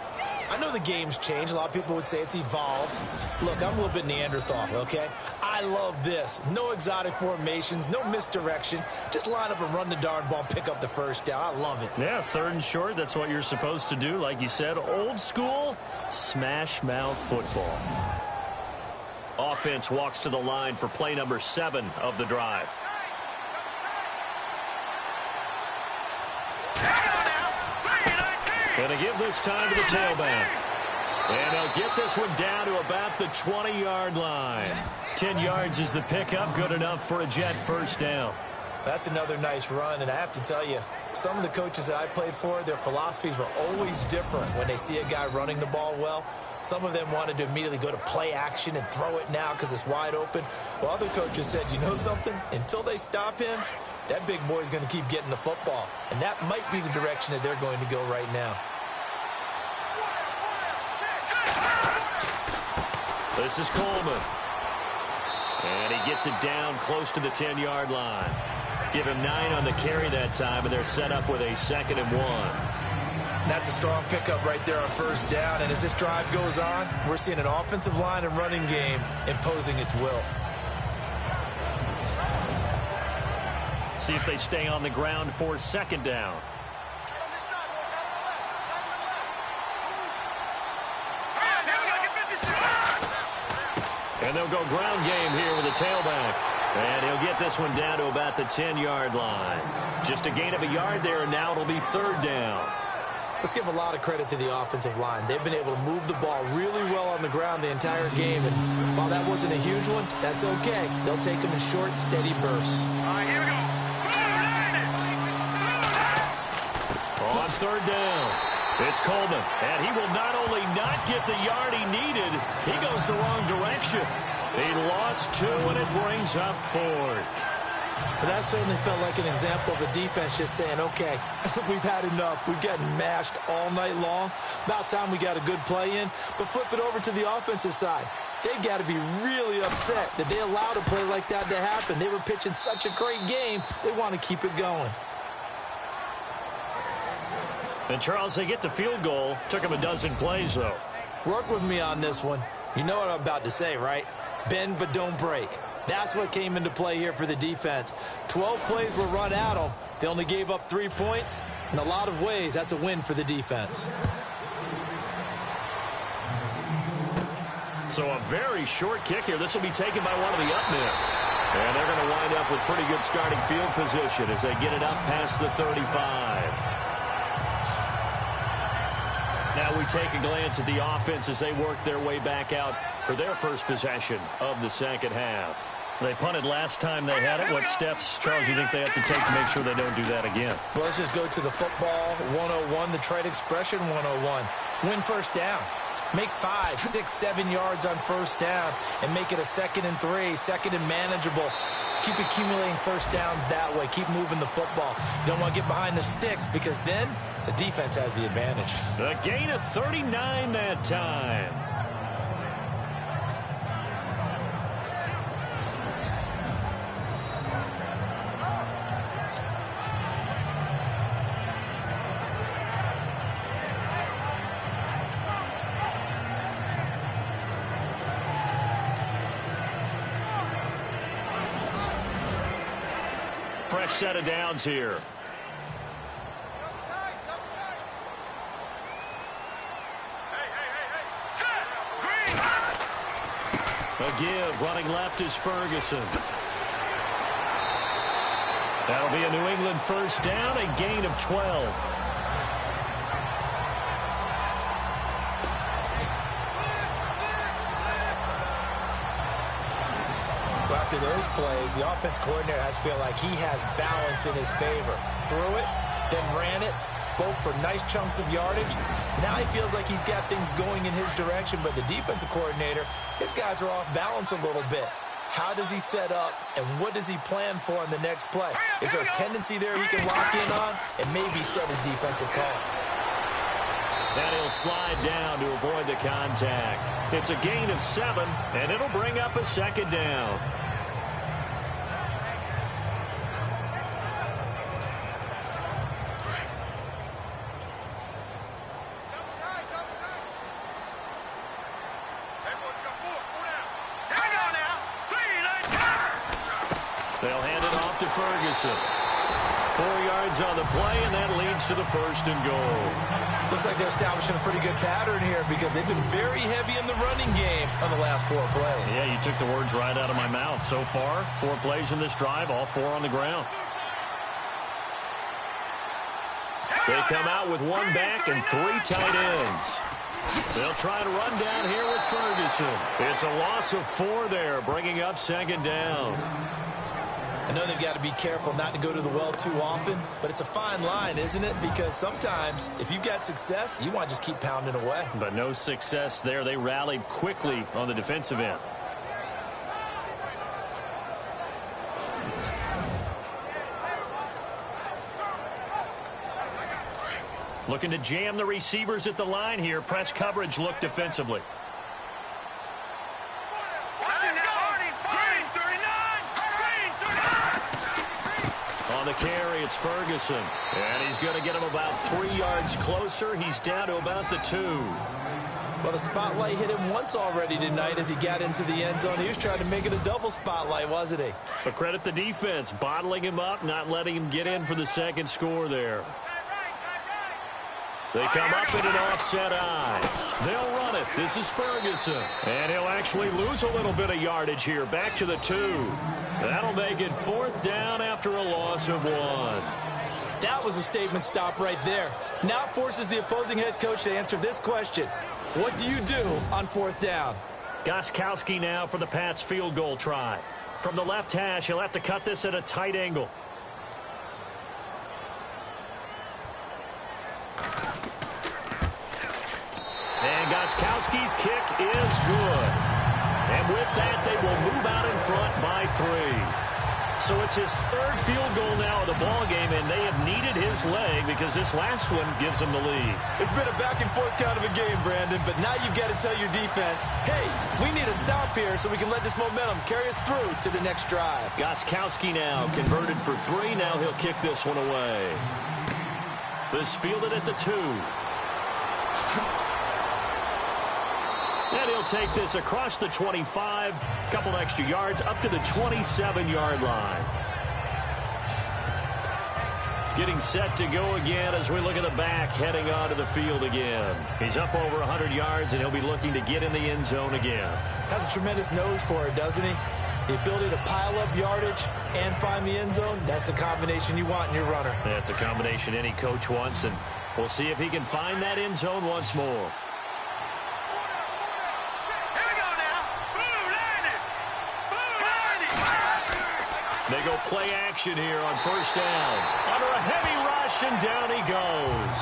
I know the game's changed. A lot of people would say it's evolved. Look, I'm a little bit Neanderthal, okay? I love this. No exotic formations, no misdirection. Just line up and run the darn ball, pick up the first down. I love it. Yeah, 3rd and short, that's what you're supposed to do. Like you said, old school, smash mouth football. Offense walks to the line for play number 7 of the drive. Going to give this time to the tailback. And they'll get this one down to about the 20-yard line. 10 yards is the pickup, good enough for a Jet first down. That's another nice run, and I have to tell you, some of the coaches that I played for, their philosophies were always different when they see a guy running the ball well. Some of them wanted to immediately go to play action and throw it now because it's wide open. Well, other coaches said, you know something? Until they stop him, that big boy's going to keep getting the football. And that might be the direction that they're going to go right now. This is Coleman. And he gets it down close to the 10-yard line. Give him 9 on the carry that time, and they're set up with a 2nd and 1. That's a strong pickup right there on first down. And as this drive goes on, we're seeing an offensive line and running game imposing its will. See if they stay on the ground for 2nd down. And they'll go ground game here with a tailback. And he'll get this one down to about the 10-yard line. Just a gain of a yard there, and now it'll be 3rd down. Let's give a lot of credit to the offensive line. They've been able to move the ball really well on the ground the entire game. And while that wasn't a huge one, that's okay. They'll take them in short, steady bursts. All right, here we go. On 3rd down. It's Coleman, and he will not only not get the yard he needed, he goes the wrong direction. He lost 2, and it brings up 4th. But that certainly felt like an example of a defense just saying, okay, we've had enough. We've gotten mashed all night long. About time we got a good play in. But flip it over to the offensive side. They've got to be really upset that they allowed a play like that to happen. They were pitching such a great game, they want to keep it going. And, Charles, they get the field goal. Took him a dozen plays, though. Work with me on this one. You know what I'm about to say, right? Bend but don't break. That's what came into play here for the defense. 12 plays were run at them. They only gave up 3 points. In a lot of ways, that's a win for the defense. So a very short kick here. This will be taken by one of the up men. And they're going to wind up with pretty good starting field position as they get it up past the 35. Now we take a glance at the offense as they work their way back out for their first possession of the second half. They punted last time they had it. What steps, Charles, do you think they have to take to make sure they don't do that again? Well, let's just go to the football 101, the trade expression 101. Win first down. Make 5, 6, 7 yards on first down and make it a 2nd and 3, 2nd and manageable. Keep accumulating first downs that way. Keep moving the football. You don't want to get behind the sticks because then the defense has the advantage. A gain of 39 that time. Fresh set of downs here. A give, running left is Ferguson. That'll be a New England first down, a gain of 12. After those plays, the offense coordinator has to feel like he has balance in his favor. Threw it, then ran it, both for nice chunks of yardage. Now he feels like he's got things going in his direction, but the defensive coordinator, his guys are off balance a little bit. How does he set up, and what does he plan for on the next play? Is there a tendency there he can lock in on and maybe set his defensive call? And he'll slide down to avoid the contact. It's a gain of 7, and it'll bring up a second down. They'll hand it off to Ferguson. 4 yards on the play, and that leads to the 1st and goal. Looks like they're establishing a pretty good pattern here because they've been very heavy in the running game on the last 4 plays. Yeah, you took the words right out of my mouth. So far, 4 plays in this drive, all 4 on the ground. They come out with 1 back and 3 tight ends. They'll try to run down here with Ferguson. It's a loss of 4 there, bringing up second down. I know they've got to be careful not to go to the well too often, but it's a fine line, isn't it? Because sometimes, if you've got success, you want to just keep pounding away. But no success there. They rallied quickly on the defensive end. Looking to jam the receivers at the line here. Press coverage look defensively. On the carry, it's Ferguson. And he's going to get him about 3 yards closer. He's down to about the 2. Well, the spotlight hit him once already tonight as he got into the end zone. He was trying to make it a double spotlight, wasn't he? But credit the defense, bottling him up, not letting him get in for the second score there. They come up in an offset eye. They'll run it. This is Ferguson. And he'll actually lose a little bit of yardage here. Back to the 2. That'll make it 4th down after a loss of 1. That was a statement stop right there. Now it forces the opposing head coach to answer this question. What do you do on 4th down? Gostkowski now for the Pats field goal try. From the left hash, he'll have to cut this at a tight angle. Gostkowski's kick is good. And with that, they will move out in front by 3. So it's his third field goal now of the ball game, and they have needed his leg because this last one gives them the lead. It's been a back-and-forth kind of a game, Brandon, but now you've got to tell your defense, hey, we need a stop here so we can let this momentum carry us through to the next drive. Gostkowski now converted for 3. Now he'll kick this one away. This fielded at the 2. And he'll take this across the 25, a couple extra yards, up to the 27-yard line. Getting set to go again as we look at the back, heading onto the field again. He's up over 100 yards, and he'll be looking to get in the end zone again. Has a tremendous nose for it, doesn't he? The ability to pile up yardage and find the end zone, that's the combination you want in your runner. That's a combination any coach wants, and we'll see if he can find that end zone once more. They go play action here on first down. Under a heavy rush, and down he goes.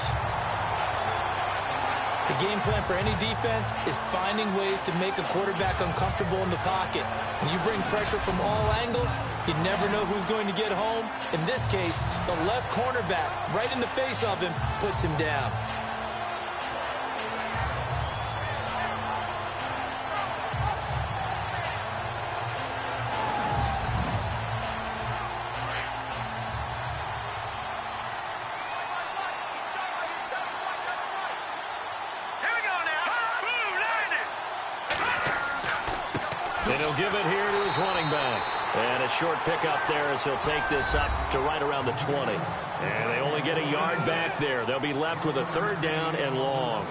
The game plan for any defense is finding ways to make a quarterback uncomfortable in the pocket. When you bring pressure from all angles, you never know who's going to get home. In this case, the left cornerback, right in the face of him, puts him down. And he'll give it here to his running back. And a short pickup there as he'll take this up to right around the 20. And they only get a yard back there. They'll be left with a 3rd down and long.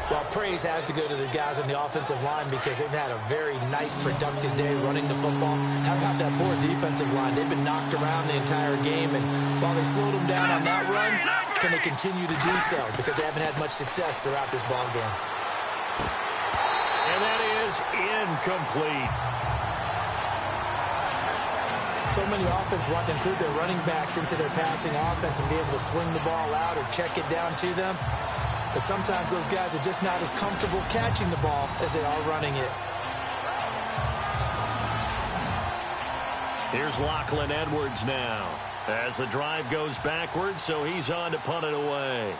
Well, praise has to go to the guys on the offensive line because they've had a very nice, productive day running the football. How about that poor defensive line? They've been knocked around the entire game, and while they slowed them down on that run, can they continue to do so? Because they haven't had much success throughout this ball game. And that is incomplete. So many offense want to include their running backs into their passing offense and be able to swing the ball out or check it down to them. But sometimes those guys are just not as comfortable catching the ball as they are running it. Here's Lachlan Edwards now as the drive goes backwards, so he's on to punt it away.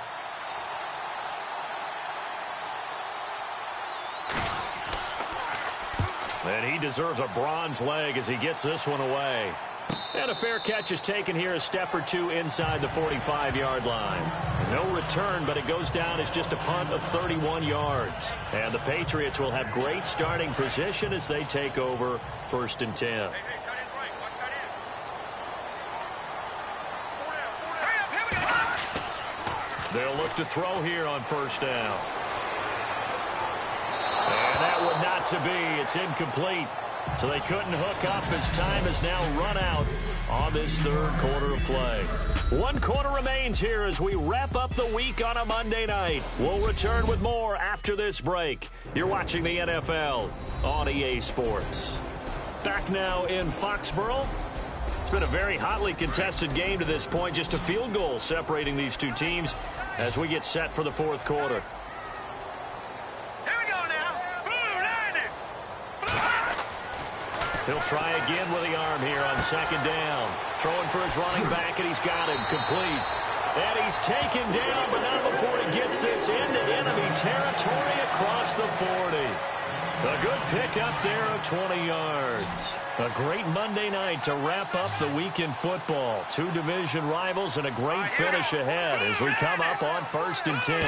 And he deserves a bronze leg as he gets this one away. And a fair catch is taken here a step or two inside the 45-yard line. No return, but it goes down as just a punt of 31 yards. And the Patriots will have great starting position as they take over 1st and 10. They'll look to throw here on 1st down. And that would not to be. It's incomplete. So they couldn't hook up as time has now run out on this 3rd quarter of play. 1 quarter remains here as we wrap up the week on a Monday night. We'll return with more after this break. You're watching the NFL on EA Sports. Back now in Foxborough. It's been a very hotly contested game to this point. Just a field goal separating these two teams as we get set for the 4th quarter. He'll try again with the arm here on 2nd down. Throwing for his running back, and he's got him complete. And he's taken down, but not before he gets this into enemy territory across the 40. A good pick up there of 20 yards. A great Monday night to wrap up the week in football. 2 division rivals and a great finish ahead as we come up on 1st and 10.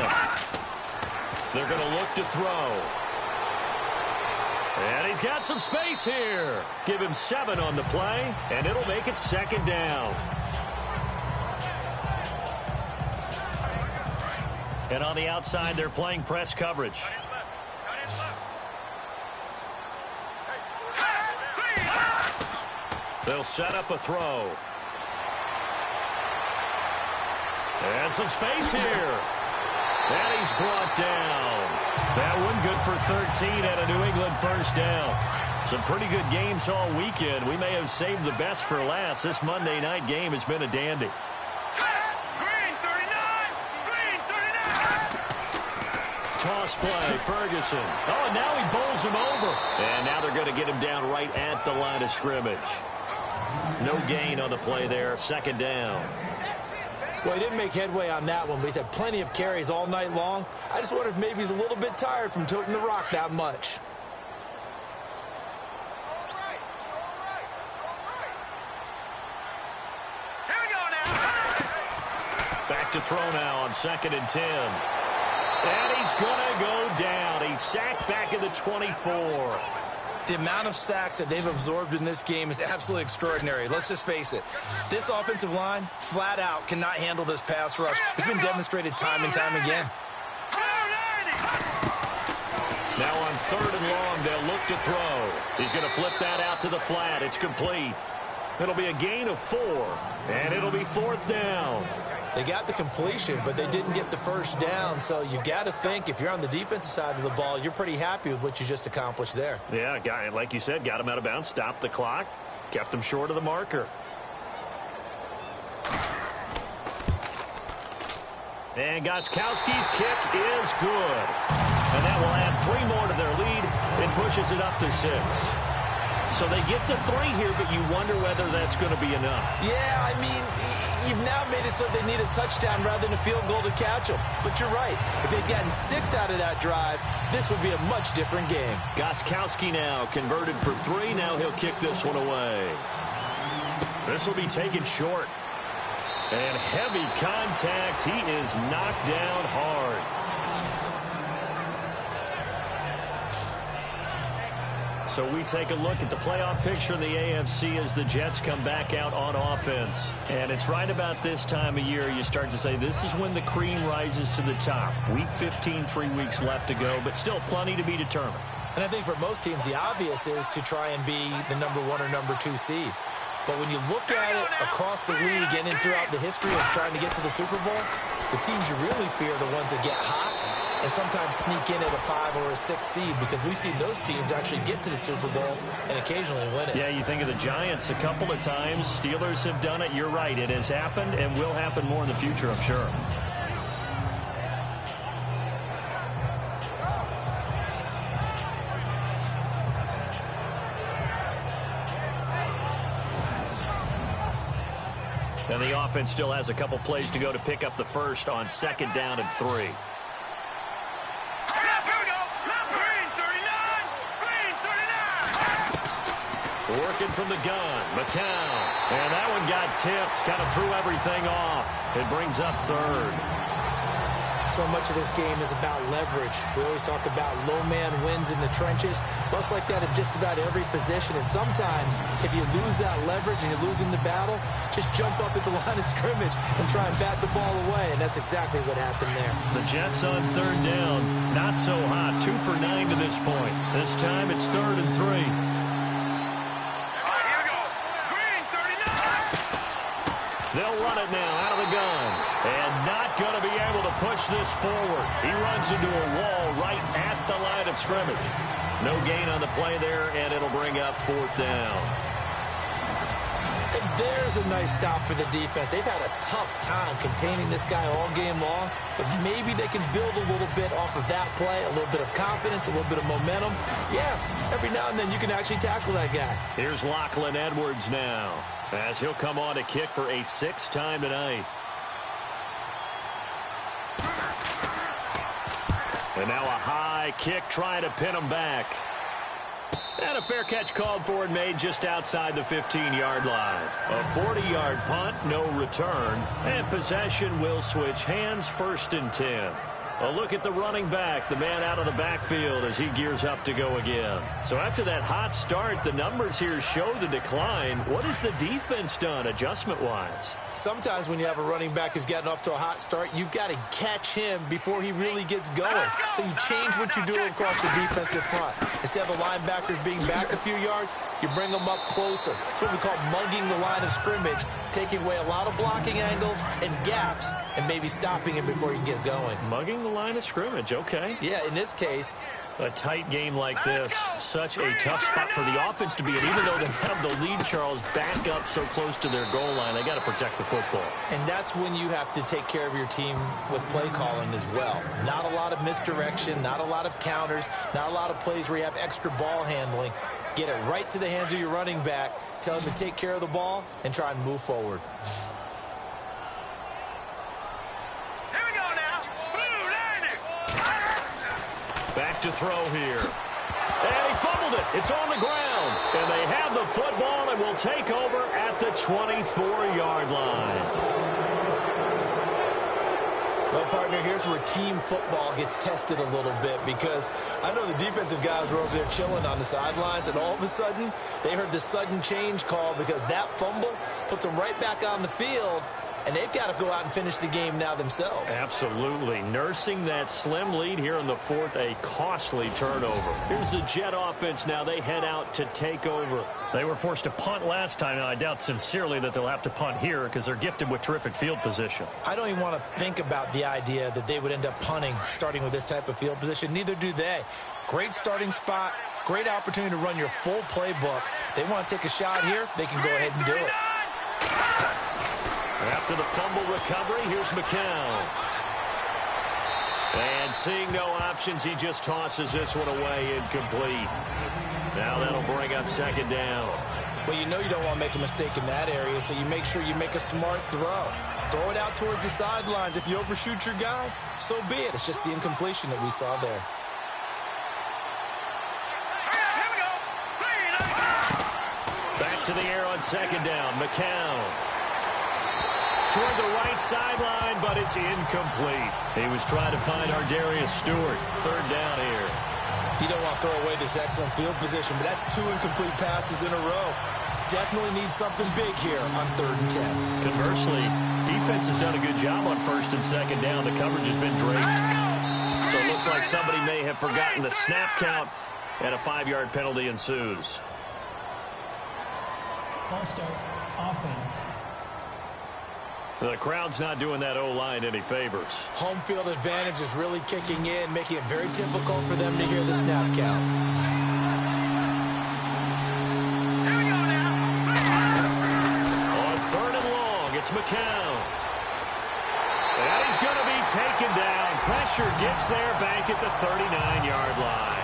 They're going to look to throw. And he's got some space here. Give him 7 on the play, and it'll make it 2nd down. And on the outside, they're playing press coverage. They'll set up a throw. And some space here. And he's brought down. That one good for 13 and a New England 1st down. Some pretty good games all weekend. We may have saved the best for last. This Monday night game has been a dandy. toss play. Ferguson. Oh, and now he bowls him over. And now they're going to get him down right at the line of scrimmage. No gain on the play there. Second down. Well, he didn't make headway on that one, but he's had plenty of carries all night long. I just wonder if maybe he's a little bit tired from toting the rock that much. Back to throw now on 2nd and 10. And he's going to go down. He's sacked back at the 24. The amount of sacks that they've absorbed in this game is absolutely extraordinary. Let's just face it. This offensive line, flat out, cannot handle this pass rush. It's been demonstrated time and time again. Now on 3rd and long, they'll look to throw. He's going to flip that out to the flat. It's complete. It'll be a gain of 4, and it'll be 4th down. They got the completion, but they didn't get the first down. So you got to think if you're on the defensive side of the ball, you're pretty happy with what you just accomplished there. Yeah, guy, like you said, got him out of bounds, stopped the clock, kept him short of the marker. And Gostkowski's kick is good. And that will add 3 more to their lead and pushes it up to 6. So they get the 3 here, but you wonder whether that's going to be enough. Yeah, I mean, you've now made it so they need a touchdown rather than a field goal to catch them. But you're right. If they'd gotten 6 out of that drive, this would be a much different game. Gostkowski now converted for 3. Now he'll kick this one away. This will be taken short. And heavy contact. He is knocked down hard. So we take a look at the playoff picture in the AFC as the Jets come back out on offense. And it's right about this time of year you start to say this is when the cream rises to the top. Week 15, 3 weeks left to go, but still plenty to be determined. And I think for most teams, the obvious is to try and be the number 1 or number 2 seed. But when you look at it across the league and throughout the history of trying to get to the Super Bowl, the teams you really fear are the ones that get hot and sometimes sneak in at a 5 or a 6 seed, because we've seen those teams actually get to the Super Bowl and occasionally win it. Yeah, you think of the Giants a couple of times. Steelers have done it. You're right. It has happened and will happen more in the future, I'm sure. And the offense still has a couple plays to go to pick up the first on 2nd down and 3. Working from the gun, McCown. And that one got tipped, kind of threw everything off. It brings up 3rd. So much of this game is about leverage. We always talk about low man wins in the trenches. Well, it's like that in just about every position. And sometimes, if you lose that leverage and you're losing the battle, just jump up at the line of scrimmage and try and bat the ball away. And that's exactly what happened there. The Jets on 3rd down. Not so hot. 2 for 9 to this point. This time it's 3rd and 3. They'll run it now out of the gun. And not going to be able to push this forward. He runs into a wall right at the line of scrimmage. No gain on the play there, and it'll bring up 4th down. And there's a nice stop for the defense. They've had a tough time containing this guy all game long, but maybe they can build a little bit off of that play, a little bit of confidence, a little bit of momentum. Yeah, every now and then you can actually tackle that guy. Here's Lachlan Edwards now, as he'll come on to kick for a 6th time tonight. And now a high kick trying to pin him back. And a fair catch called for and made just outside the 15-yard line. A 40-yard punt, no return. And possession will switch hands, 1st and 10. A look at the running back, the man out of the backfield as he gears up to go again. So after that hot start, the numbers here show the decline. What has the defense done adjustment-wise? Sometimes when you have a running back who's getting off to a hot start, you've got to catch him before he really gets going. So you change what you do across the defensive front. Instead of the linebackers being back a few yards, you bring them up closer. It's what we call mugging the line of scrimmage, taking away a lot of blocking angles and gaps and maybe stopping him before he can get going. Mugging the line of scrimmage, okay. Yeah, in this case, A tight game like this, such a tough spot for the offense to be in. Even though they have the lead, Charles, back up so close to their goal line, they got to protect the football. And that's when you have to take care of your team with play calling as well. Not a lot of misdirection, not a lot of counters, not a lot of plays where you have extra ball handling. Get it right to the hands of your running back, tell him to take care of the ball, and try and move forward. Back to throw here. And he fumbled it. It's on the ground. And they have the football and will take over at the 24-yard line. Well, partner, here's where team football gets tested a little bit, because I know the defensive guys were over there chilling on the sidelines, and all of a sudden they heard the sudden change call because that fumble puts them right back on the field. And they've got to go out and finish the game now themselves. Absolutely. Nursing that slim lead here in the fourth, a costly turnover. Here's the Jet offense now. They head out to take over. They were forced to punt last time. Now, I doubt sincerely that they'll have to punt here because they're gifted with terrific field position. I don't even want to think about the idea that they would end up punting starting with this type of field position. Neither do they. Great starting spot. Great opportunity to run your full playbook. If they want to take a shot here, they can go ahead and do it. After the fumble recovery, here's McCown. And seeing no options, he just tosses this one away incomplete. Now that'll bring up second down. Well, you know you don't want to make a mistake in that area, so you make sure you make a smart throw. Throw it out towards the sidelines. If you overshoot your guy, so be it. It's just the incompletion that we saw there. Back to the air on second down. McCown. Toward the right sideline, but it's incomplete. He was trying to find Ardarius Stewart. Third down here. You don't want to throw away this excellent field position, but that's 2 incomplete passes in a row. Definitely need something big here on 3rd and 10. Conversely, defense has done a good job on 1st and 2nd down. The coverage has been draped. So it looks like somebody may have forgotten the snap count, and a 5-yard penalty ensues. False start, offense. The crowd's not doing that O-line any favors. Home field advantage is really kicking in, making it very difficult for them to hear the snap count. On 3rd and long, it's McCown. And he's going to be taken down. Pressure gets there back at the 39-yard line.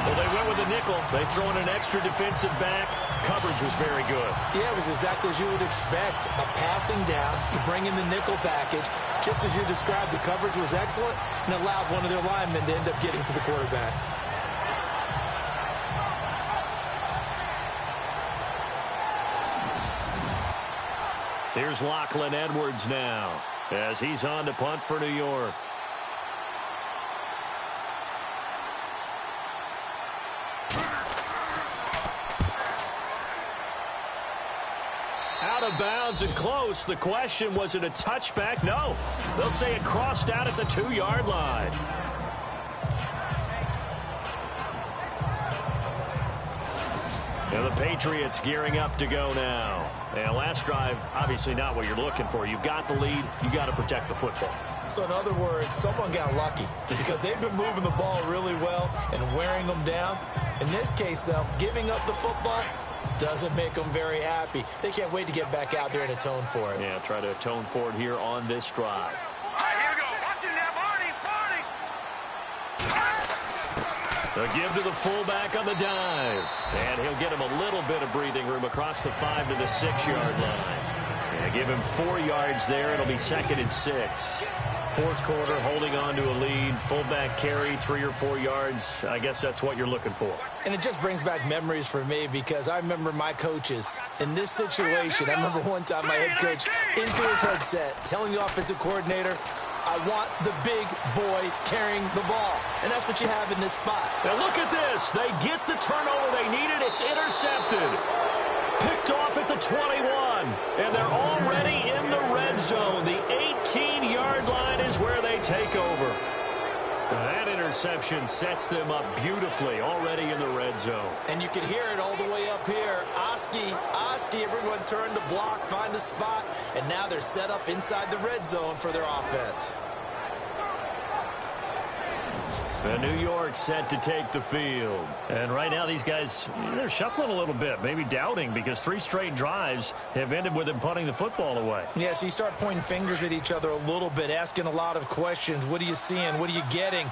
Well, they went with a nickel. They throw in an extra defensive back. Coverage was very good. Yeah, it was exactly as you would expect. A passing down. You bring in the nickel package. Just as you described, the coverage was excellent and allowed one of their linemen to end up getting to the quarterback. Here's Lachlan Edwards now as he's on to punt for New York. Out of bounds and close. The question, was it a touchback? No. They'll say it crossed out at the 2-yard line. And the Patriots gearing up to go now. And last drive, obviously not what you're looking for. You've got the lead. You got to protect the football. So in other words, someone got lucky because they've been moving the ball really well and wearing them down. In this case, though, giving up the football doesn't make them very happy. They can't wait to get back out there and atone for it. Yeah, try to atone for it here on this drive. All right, here we go. Watch it now, Barney. A give to the fullback on the dive. And he'll get him a little bit of breathing room across the 5 to the 6-yard line. Yeah, give him 4 yards there. It'll be 2nd and 6. 4th quarter, holding on to a lead. Fullback carry, 3 or 4 yards. I guess that's what you're looking for. And it just brings back memories for me because I remember my coaches in this situation. I remember one time my head coach into his headset telling the offensive coordinator, I want the big boy carrying the ball. And that's what you have in this spot. Now look at this. They get the turnover they needed. It's intercepted. Picked off at the 21. And they're already in the red zone. The 18-yard line is where they take over. That interception sets them up beautifully already in the red zone. And you can hear it all the way up here. Oski, everyone turned to block, find a spot, and now they're set up inside the red zone for their offense. The New York set to take the field. And right now these guys, they're shuffling a little bit, maybe doubting, because 3 straight drives have ended with them punting the football away. Yeah, so you start pointing fingers at each other a little bit, asking a lot of questions. What are you seeing? What are you getting?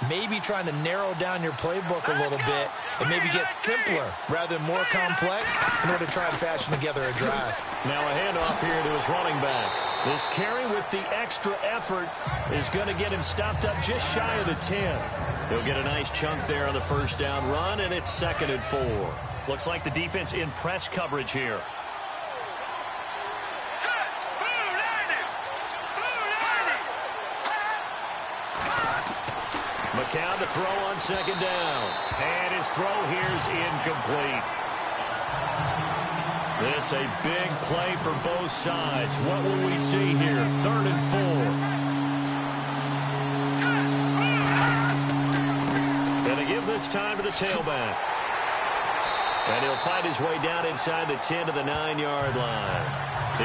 Maybe trying to narrow down your playbook a little bit and maybe get simpler rather than more complex in order to try and fashion together a drive. Now a handoff here to his running back. This carry with the extra effort is going to get him stopped up just shy of the 10. He'll get a nice chunk there on the first down run, and it's 2nd and 4. Looks like the defense in press coverage here. McCown to throw on 2nd down. And his throw here's incomplete. This a big play for both sides. What will we see here? 3rd and 4. Going to give this time to the tailback. And he'll fight his way down inside the 10 to the 9-yard line.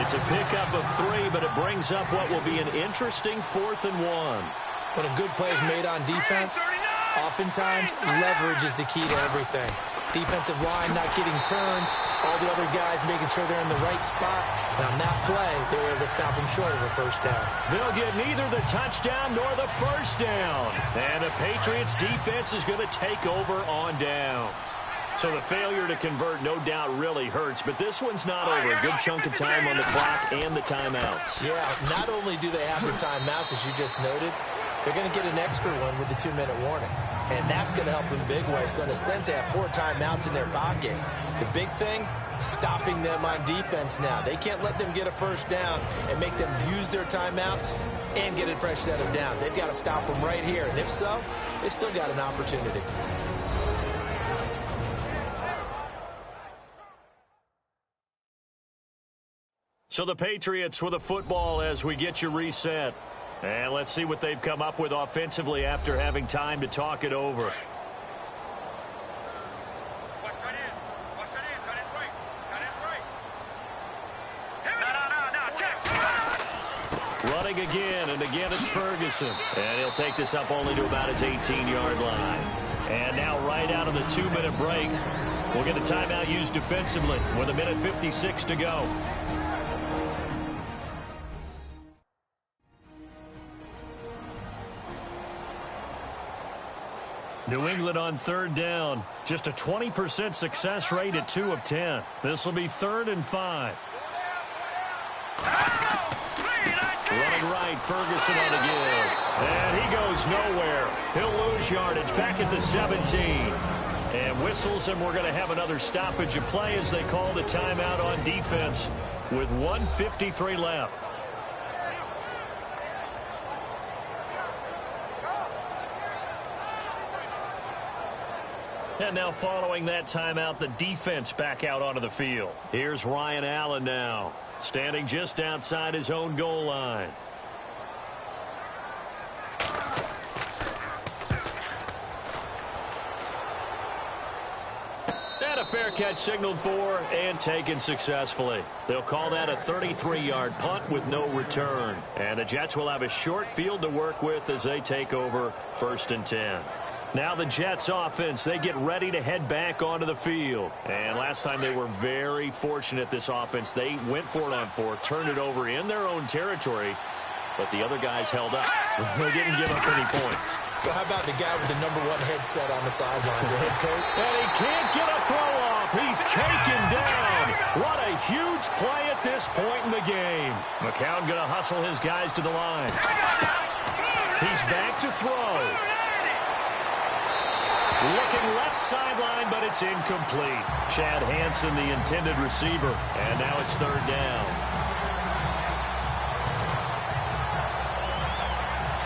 It's a pickup of 3, but it brings up what will be an interesting 4th and 1. When a good play is made on defense, oftentimes leverage is the key to everything. Defensive line not getting turned, all the other guys making sure they're in the right spot. And on that play, they were able to stop him short of a first down. They'll get neither the touchdown nor the first down. And the Patriots defense is going to take over on downs. So the failure to convert no doubt really hurts, but this one's not over. A good chunk of time on the clock and the timeouts. Yeah, not only do they have the timeouts, as you just noted, they're going to get an extra one with the 2-minute warning. And that's going to help in a big way. So in a sense, they have 4 timeouts in their pocket. The big thing, stopping them on defense now. They can't let them get a first down and make them use their timeouts and get a fresh set of downs. They've got to stop them right here. And if so, they've still got an opportunity. So the Patriots with a football as we get you reset. And let's see what they've come up with offensively after having time to talk it over. Running again, and again it's Ferguson. And he'll take this up only to about his 18-yard line. And now right out of the 2-minute break, we'll get a timeout used defensively with 1:56 to go. New England on 3rd down. Just a 20% success rate at 2 of 10. This will be 3rd and 5. Running right, Ferguson on a give. And he goes nowhere. He'll lose yardage back at the 17. And whistles, and we're going to have another stoppage of play as they call the timeout on defense with 1:53 left. And now following that timeout, the defense back out onto the field. Here's Ryan Allen now, standing just outside his own goal line. And a fair catch signaled for and taken successfully. They'll call that a 33-yard punt with no return. And the Jets will have a short field to work with as they take over 1st and 10. Now the Jets offense, they get ready to head back onto the field. And last time they were very fortunate, this offense. They went for it on 4, turned it over in their own territory, but the other guys held up. They didn't give up any points. So how about the guy with the #1 headset on the sidelines, the head coach? And he can't get a throw off. He's taken down. What a huge play at this point in the game. McCown going to hustle his guys to the line. He's back to throw. Looking left sideline, but it's incomplete. Chad Hansen, the intended receiver. And now it's 3rd down.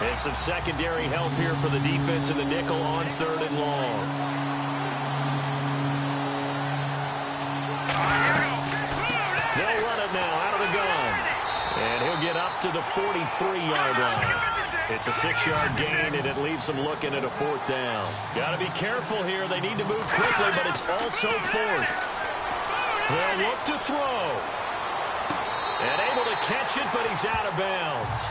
And some secondary help here for the defense in the nickel on 3rd and long. They'll run it now out of the gun. And he'll get up to the 43-yard line. It's a 6-yard gain, and it leaves them looking at a 4th down. Got to be careful here. They need to move quickly, but it's also 4th. They'll look to throw. And able to catch it, but he's out of bounds.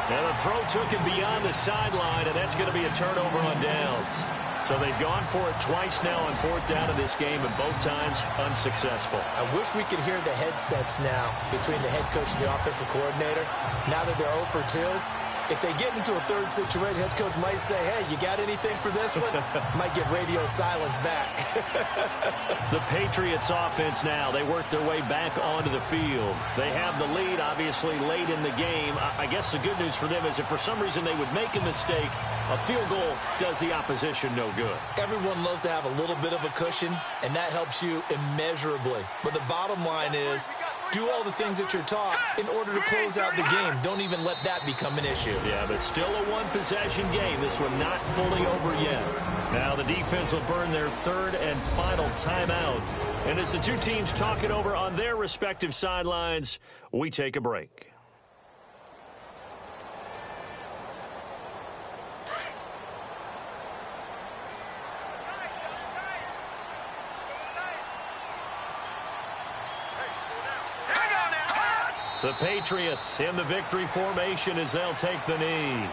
And the throw took him beyond the sideline, and that's going to be a turnover on downs. So they've gone for it twice now on fourth down in this game, and both times unsuccessful. I wish we could hear the headsets now between the head coach and the offensive coordinator. Now that they're 0 for 2, if they get into a third situation, head coach might say, hey, you got anything for this one? Might get radio silence back. The Patriots offense now, they work their way back onto the field. They have the lead, obviously, late in the game. I guess the good news for them is if for some reason they would make a mistake, a field goal does the opposition no good. Everyone loves to have a little bit of a cushion, and that helps you immeasurably. But the bottom line is, do all the things that you're taught in order to close out the game. Don't even let that become an issue. Yeah, but still a one-possession game. This one not fully over yet. Now the defense will burn their third and final timeout. And as the two teams talk it over on their respective sidelines, we take a break. The Patriots in the victory formation as they'll take the knee.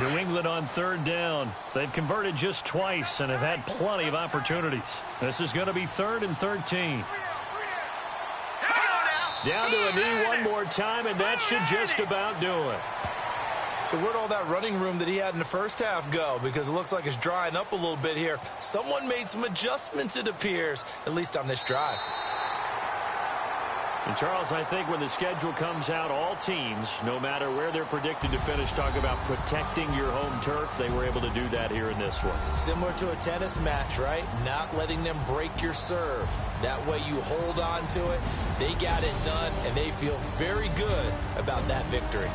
New England on third down. They've converted just twice and have had plenty of opportunities. This is going to be 3rd and 13. Down to a knee one more time, and that should just about do it. So where'd all that running room that he had in the first half go? Because it looks like it's drying up a little bit here. Someone made some adjustments, it appears, at least on this drive. And, Charles, I think when the schedule comes out, all teams, no matter where they're predicted to finish, talk about protecting your home turf. They were able to do that here in this one. Similar to a tennis match, right? Not letting them break your serve. That way you hold on to it. They got it done, and they feel very good about that victory.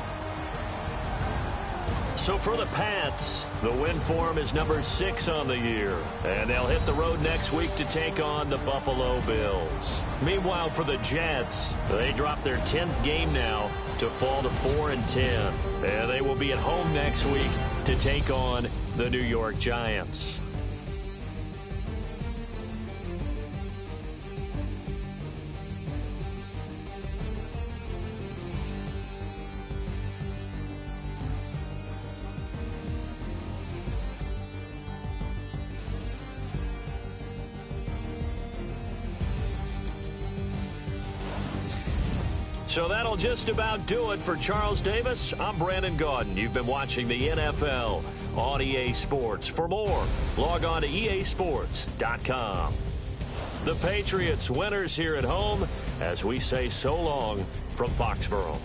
So for the Pats, the win for them is number 6 on the year. And they'll hit the road next week to take on the Buffalo Bills. Meanwhile, for the Jets, they drop their 10th game now to fall to 4-10. And they will be at home next week to take on the New York Giants. So that'll just about do it for Charles Davis. I'm Brandon Gaudin. You've been watching the NFL on EA Sports. For more, log on to easports.com. The Patriots winners here at home as we say so long from Foxborough.